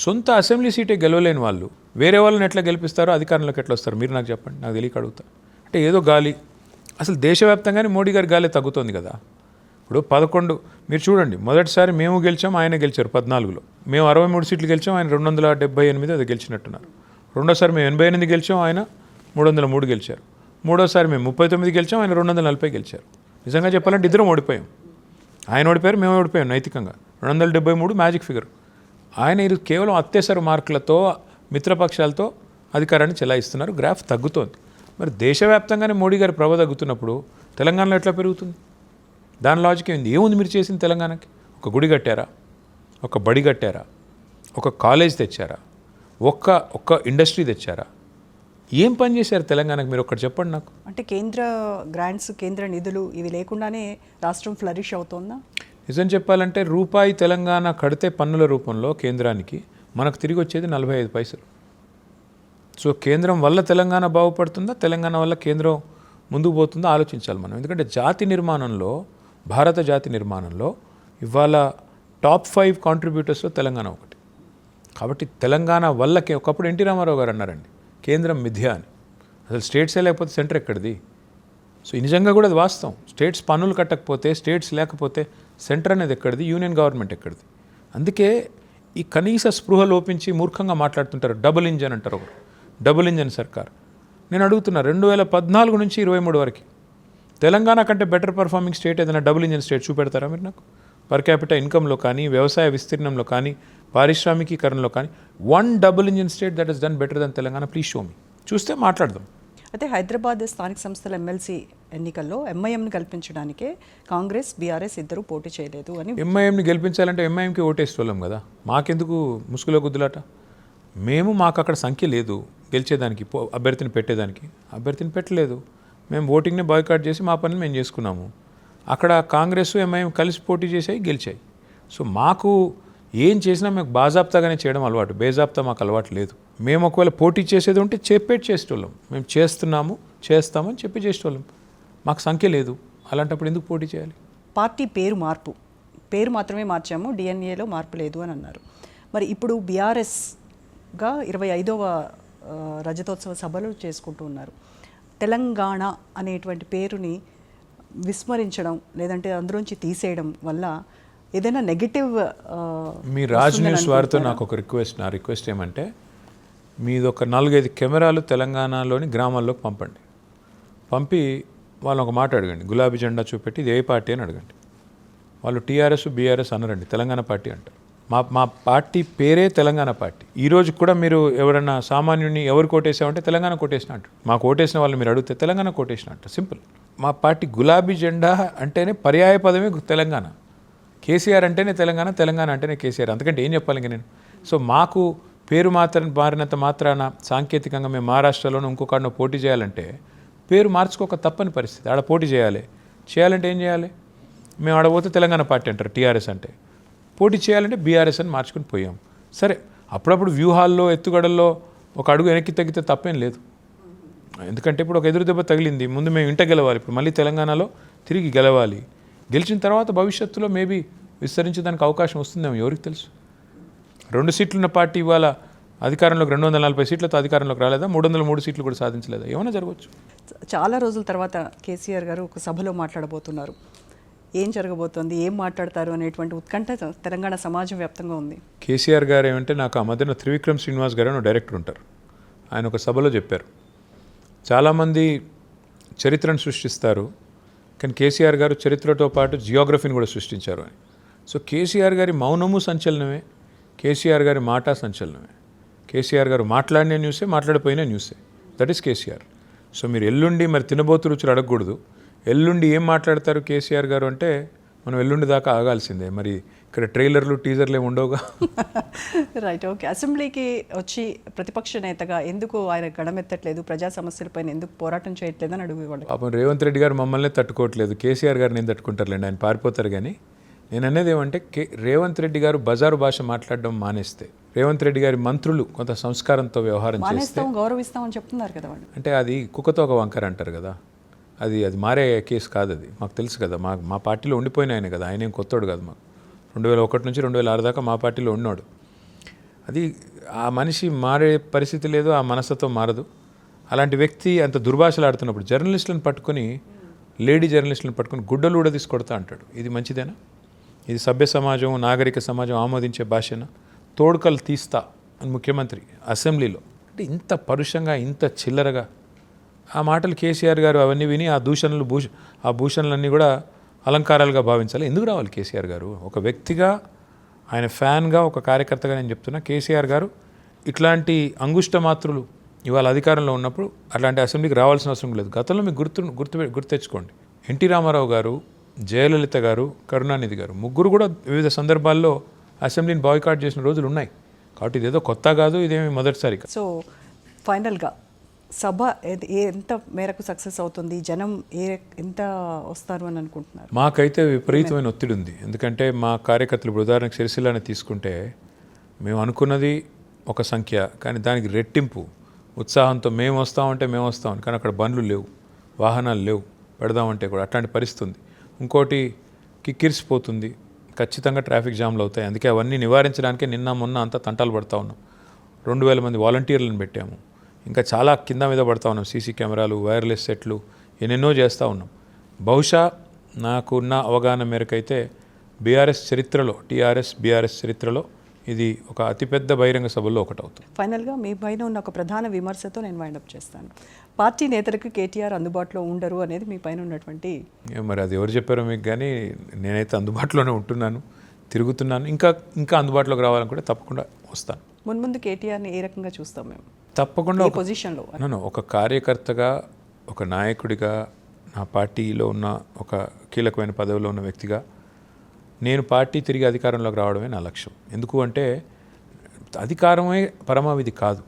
సొంత అసెంబ్లీ సీటే గెలవలేని వాళ్ళు వేరే వాళ్ళని ఎట్లా గెలిపిస్తారో అధికారంలోకి ఎట్లా వస్తారు మీరు నాకు చెప్పండి. నాకు తెలియక అడుగుతా. అంటే ఏదో గాలి, అసలు దేశవ్యాప్తంగానే మోడీ గారి గాలి తగ్గుతోంది కదా. ఇప్పుడు 11 మీరు చూడండి, మొదటిసారి మేము గెలిచాం, ఆయన గెలిచారు 14లో. మేము 63 సీట్లు గెలిచాం, ఆయన 278 అది గెలిచినట్టున్నారు. రెండోసారి మేము 88 గెలిచాం, ఆయన 303 గెలిచారు. మూడోసారి మేము 39 గెలిచాం, ఆయన 240 గెలిచారు. నిజంగా చెప్పాలంటే ఇద్దరం ఓడిపోయాం. ఆయన ఓడిపోయారు, మేము ఓడిపోయాం నైతికంగా. 273 మ్యాజిక్ ఫిగర్. ఆయన ఇది కేవలం అత్యవసర మార్కులతో మిత్రపక్షాలతో అధికారాన్ని చెలాయిస్తున్నారు. గ్రాఫ్ తగ్గుతోంది. మరి దేశవ్యాప్తంగానే మోడీ గారి ప్రభ తగ్గుతున్నప్పుడు తెలంగాణలో ఎట్లా పెరుగుతుంది? దాని లాజిక్ ఏంది? ఏముంది మీరు చేసింది తెలంగాణకి? ఒక గుడి కట్టారా? ఒక బడి కట్టారా? ఒక కాలేజ్ తెచ్చారా? ఒక్క ఇండస్ట్రీ తెచ్చారా? ఏం పని చేశారు తెలంగాణకు? మీరు ఒక్కటి చెప్పండి నాకు. అంటే కేంద్ర గ్రాంట్స్, కేంద్ర నిధులు ఇవి లేకుండానే రాష్ట్రం ఫ్లరిష్ అవుతోందా? నిజం చెప్పాలంటే రూపాయి తెలంగాణ కడితే పన్నుల రూపంలో కేంద్రానికి మనకు తిరిగి వచ్చేది 45 పైసలు. సో కేంద్రం వల్ల తెలంగాణ బాగుపడుతుందా, తెలంగాణ వల్ల కేంద్రం ముందుకు పోతుందా ఆలోచించాలి మనం. ఎందుకంటే జాతి నిర్మాణంలో, భారత జాతి నిర్మాణంలో ఇవాళ టాప్ 5 కాంట్రిబ్యూటర్స్లో తెలంగాణ ఒకటి. కాబట్టి తెలంగాణ వల్లకే ఒకప్పుడు ఎన్టీ రామారావు గారు అన్నారండి, కేంద్రం మిథ్య అని. అసలు స్టేట్సే లేకపోతే సెంటర్ ఎక్కడిది? సో నిజంగా కూడా అది వాస్తవం. స్టేట్స్ పన్నులు కట్టకపోతే, స్టేట్స్ లేకపోతే సెంటర్ అనేది ఎక్కడిది? యూనియన్ గవర్నమెంట్ ఎక్కడిది? అందుకే ఈ కనీస స్పృహ లోపించి మూర్ఖంగా మాట్లాడుతుంటారు. డబుల్ ఇంజన్ అంటారు ఒకరు. డబుల్ ఇంజన్ సర్కార్. నేను అడుగుతున్నా, 2014 నుంచి 23 వరకు తెలంగాణ కంటే బెటర్ పర్ఫార్మింగ్ స్టేట్ ఏదైనా డబుల్ ఇంజన్ స్టేట్ చూపెడతారా మీరు నాకు? పర్ క్యాపిటల్ ఇన్కంలో కానీ, వ్యవసాయ విస్తీర్ణంలో కానీ, పారిశ్రామికీకరణలో కానీ, one double engine state that is done better than Telangana. Please show me. చూస్తే మాట్లాడదాం. అయితే హైదరాబాద్ స్థానిక సంస్థల ఎమ్మెల్సీ ఎన్నికల్లో ఎంఐఎంని కల్పించడానికే కాంగ్రెస్, బీఆర్ఎస్ ఇద్దరు పోటీ చేయలేదు అని. ఎంఐఎంని గెలిపించాలంటే ఎంఐఎంకి ఓటేసుకోలేం కదా. మాకెందుకు ముసుగులో గుద్దులాట? మాకు అక్కడ సంఖ్య లేదు గెలిచేదానికి, అభ్యర్థిని పెట్టేదానికి. అభ్యర్థిని పెట్టలేదు. మేము ఓటింగ్ని బాయ్కాట్ చేసి మా పని మేము చేసుకున్నాము. అక్కడ కాంగ్రెస్, ఎంఐఎం కలిసి పోటీ చేసాయి, గెలిచాయి. సో మాకు ఏం చేసినా మేము బాజాప్తాగానే చేయడం అలవాటు, బేజాప్తా మాకు అలవాటు లేదు. మేము ఒకవేళ పోటీ చేసేది ఉంటే చేసేటోళ్ళం. మేము చేస్తామని చెప్పి చేసేటోళ్ళం. మాకు సంఖ్య లేదు. అలాంటప్పుడు ఎందుకు పోటీ చేయాలి? పార్టీ పేరు మాత్రమే మార్చాము, డిఎన్ఏలో మార్పు లేదు అని అన్నారు. మరి ఇప్పుడు బీఆర్ఎస్గా 25వ రజతోత్సవ సభలు చేసుకుంటూ ఉన్నారు. తెలంగాణ అనేటువంటి పేరుని విస్మరించడం లేదంటే అందులోంచి తీసేయడం వల్ల ఏదైనా నెగటివ్ మీ రాజ్ న్యూస్ వారితో నాకు ఒక రిక్వెస్ట్. నా రిక్వెస్ట్ ఏమంటే, మీది ఒక 4-5 కెమెరాలు తెలంగాణలోని గ్రామాల్లోకి పంపి వాళ్ళని ఒక మాట అడగండి. గులాబీ జెండా చూపెట్టి ఇది ఏ పార్టీ అని అడగండి. వాళ్ళు టీఆర్ఎస్, బీఆర్ఎస్ అనరండి, తెలంగాణ పార్టీ అంటారు. మా పార్టీ పేరే తెలంగాణ పార్టీ. ఈరోజు కూడా మీరు ఎవరన్నా సామాన్యుని ఎవరు కోటేసామంటే తెలంగాణ కోటేసిన అంటారు. మాకు ఓటేసిన వాళ్ళు మీరు అడిగితే తెలంగాణ కోటేసిన అంటారు. సింపుల్. మా పార్టీ గులాబీ జెండా అంటేనే పర్యాయ పదమే తెలంగాణ. కేసీఆర్ అంటేనే తెలంగాణ, తెలంగాణ అంటేనే కేసీఆర్. అంతకంటే ఏం చెప్పాలి ఇంక నేను? సో మాకు పేరు మారినంత మాత్రాన సాంకేతికంగా మేము మహారాష్ట్రలోనూ ఇంకొకరినో పోటీ చేయాలంటే పేరు మార్చుకోక తప్పని పరిస్థితి. ఆడ పోటీ చేయాలంటే ఏం చేయాలి? మేము ఆడపోతే తెలంగాణ పార్టీ అంటారు టీఆర్ఎస్ అంటే. పోటీ చేయాలంటే బీఆర్ఎస్ అని మార్చుకుని పోయాం. సరే, అప్పుడప్పుడు వ్యూహాల్లో, ఎత్తుగడల్లో ఒక అడుగు వెనక్కి తగ్గితే తప్పేం లేదు. ఎందుకంటే ఇప్పుడు ఒక ఎదురు దెబ్బ తగిలింది, ముందు మేము ఇంట గెలవాలి, ఇప్పుడు మళ్ళీ తెలంగాణలో తిరిగి గెలవాలి. గెలిచిన తర్వాత భవిష్యత్తులో మేబీ విస్తరించడానికి అవకాశం వస్తుందేమో, ఎవరికి తెలుసు. 2 సీట్లున్న పార్టీ ఇవాళ అధికారంలోకి 240 సీట్లతో అధికారంలోకి రాలేదా? 303 సీట్లు కూడా సాధించలేదా? ఏమైనా జరగవచ్చు. చాలా రోజుల తర్వాత కేసీఆర్ గారు ఒక సభలో మాట్లాడబోతున్నారు. ఏం జరగబోతోంది, ఏం మాట్లాడతారు అనేటువంటి ఉత్కంఠ తెలంగాణ సమాజం వ్యాప్తంగా ఉంది. కేసీఆర్ గారు ఏమంటే, నాకు ఆ మధ్యన త్రివిక్రమ్ శ్రీనివాస్ గారు అని డైరెక్టర్ ఉంటారు, ఆయన ఒక సభలో చెప్పారు, చాలామంది చరిత్రను సృష్టిస్తారు కానీ కేసీఆర్ గారు చరిత్రతో పాటు జియోగ్రఫీని కూడా సృష్టించారు అని. సో కేసీఆర్ గారి మౌనము సంచలనమే, కేసీఆర్ గారి మాట సంచలనమే. కేసీఆర్ గారు మాట్లాడిన న్యూసే, మాట్లాడిపోయిన న్యూసే. That is KCR. సో మీరు ఎల్లుండి మరి తినబోతు రుచులు అడగకూడదు. ఎల్లుండి ఏం మాట్లాడతారు కేసీఆర్ గారు అంటే మనం ఎల్లుండి దాకా ఆగాల్సిందే. మరి ఇక్కడ ట్రైలర్లు టీజర్లు ఏమి ఉండవుగా. Right, okay. అసెంబ్లీకి వచ్చి ప్రతిపక్ష నేతగా ఎందుకు ఆయన గడమెత్తట్లేదు, ప్రజా సమస్యలపైన ఎందుకు పోరాటం చేయట్లేదు అని అడుగువాళ్ళు. పాపం రేవంత్ రెడ్డి గారు మమ్మల్ని తట్టుకోవట్లేదు, కేసీఆర్ గారిని ఏం తట్టుకుంటారులేండి, ఆయన పారిపోతారు. కానీ నేను అనేది ఏమంటే రేవంత్ రెడ్డి గారు బజారు భాష మాట్లాడడం మానేస్తే, రేవంత్ రెడ్డి గారి మంత్రులు కొంత సంస్కారంతో వ్యవహారం చేస్తే, మానేస్తాం గౌరవిస్తామని చెప్తున్నారు కదా వాళ్ళు. అంటే అది కుక్కతో ఒక వంకర అంటారు కదా, అది మారే కేసు కాదు. అది మాకు తెలుసు కదా, మా పార్టీలో ఉండిపోయిన ఆయన కదా, ఆయన ఏం కొత్తోడు కాదు. మాకు 2001 నుంచి 2006 దాకా మా పార్టీలో ఉన్నాడు. అది ఆ మనిషి మారే పరిస్థితి లేదు, ఆ మనస్తత్వం మారదు. అలాంటి వ్యక్తి అంత దుర్భాషలు ఆడుతున్నప్పుడు జర్నలిస్టులను పట్టుకొని, లేడీ జర్నలిస్టులను పట్టుకొని గుడ్డలు కూడా తీసుకొడతా అంటాడు. ఇది మంచిదేనా? ఇది సభ్య సమాజం, నాగరిక సమాజం ఆమోదించే భాషనా? తోడుకలు తీస్తా అని ముఖ్యమంత్రి అసెంబ్లీలో, అంటే ఇంత పరుషంగా, ఇంత చిల్లరగా ఆ మాటలు కేసీఆర్ గారు అవన్నీ విని ఆ భూషణలన్నీ కూడా అలంకారాలుగా భావించాలి. ఎందుకు రావాలి కేసీఆర్ గారు? ఒక వ్యక్తిగా, ఆయన ఫ్యాన్గా, ఒక కార్యకర్తగా నేను చెప్తున్నా, కేసీఆర్ గారు ఇట్లాంటి అంగుష్ట మాత్రులు ఇవాళ అధికారంలో ఉన్నప్పుడు అట్లాంటి అసెంబ్లీకి రావాల్సిన అవసరం లేదు. గతంలో మీకు గుర్తు తెచ్చుకోండి, ఎన్టీ రామారావు గారు, జయలలిత గారు, కరుణానిధి గారు ముగ్గురు కూడా వివిధ సందర్భాల్లో అసెంబ్లీని బాయ్కాట్ చేసిన రోజులు ఉన్నాయి. కాబట్టి ఇదేదో కొత్త కాదు, ఇదేమి మొదటిసారి కాదు. సో ఫైనల్గా సభ ఎంత మేరకు సక్సెస్ అవుతుంది, జనం ఎంత వస్తారు అని అనుకుంటున్నారు? మాకైతే విపరీతమైన ఒత్తిడి ఉంది. ఎందుకంటే మా కార్యకర్తలు, ఇప్పుడు ఉదాహరణకు సిరిసిల్లాని తీసుకుంటే, మేము అనుకున్నది ఒక సంఖ్య, కానీ దానికి రెట్టింపు ఉత్సాహంతో మేము వస్తామని, కానీ అక్కడ బండ్లు లేవు, వాహనాలు లేవు, పెడదామంటే కూడా అట్లాంటి పరిస్థితి ఉంది. ఇంకోటి కిక్కిరిసిపోతుంది, ఖచ్చితంగా ట్రాఫిక్ జామ్లు అవుతాయి. అందుకే అవన్నీ నివారించడానికే నిన్న మొన్న అంతా తంటాలు పడతా ఉన్నాం. 2000 మంది వాలంటీర్లను పెట్టాము. ఇంకా చాలా కింద మీద పడతా ఉన్నాం. సీసీ కెమెరాలు, వైర్లెస్ సెట్లు, ఎన్నెన్నో చేస్తూ ఉన్నాం. బహుశా నాకున్న అవగాహన మేరకైతే టీఆర్ఎస్ బీఆర్ఎస్ చరిత్రలో ఇది ఒక అతిపెద్ద బహిరంగ సభల్లో ఒకటి అవుతుంది. ఫైనల్గా మీ పైన ఉన్న ఒక ప్రధాన విమర్శతో నేను వైండప్ చేస్తాను. పార్టీ నేతలకు కేటీఆర్ అందుబాటులో ఉండరు అనేది మీ పైన ఉన్నటువంటి, మరి అది ఎవరు చెప్పారో మీకు, కానీ నేనైతే అందుబాటులోనే ఉంటున్నాను, తిరుగుతున్నాను. ఇంకా అందుబాటులోకి రావాలనుకుంటే తప్పకుండా వస్తాను. ముందు కేటీఆర్ని ఏ రకంగా చూస్తాం మేము? తప్పకుండా ఈ పొజిషన్లో ఒక కార్యకర్తగా, ఒక నాయకుడిగా, నా పార్టీలో ఉన్న ఒక కీలకమైన పదవిలో ఉన్న వ్యక్తిగా నేను పార్టీ తిరిగి అధికారంలోకి రావడమే నా లక్ష్యం. ఎందుకు అంటే అధికారమే పరమావిధి కాదు,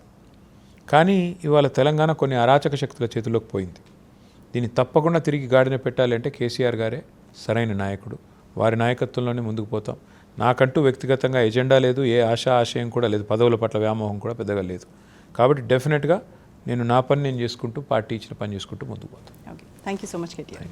కానీ ఇవాళ తెలంగాణ కొన్ని అరాచక శక్తుల చేతుల్లోకి పోయింది. దీన్ని తప్పకుండా తిరిగి గాడిన పెట్టాలి అంటే కేసీఆర్ గారే సరైన నాయకుడు. వారి నాయకత్వంలోనే ముందుకు పోతాం. నాకంటూ వ్యక్తిగతంగా ఎజెండా లేదు, ఏ ఆశయం కూడా లేదు, పదవుల పట్ల వ్యామోహం కూడా పెద్దగా లేదు. కాబట్టి డెఫినెట్గా నేను నా పని నేను చేసుకుంటూ, పార్టీ ఇచ్చిన పని చేసుకుంటూ ముందుకు పోతాను. Okay, thank you so much KTR.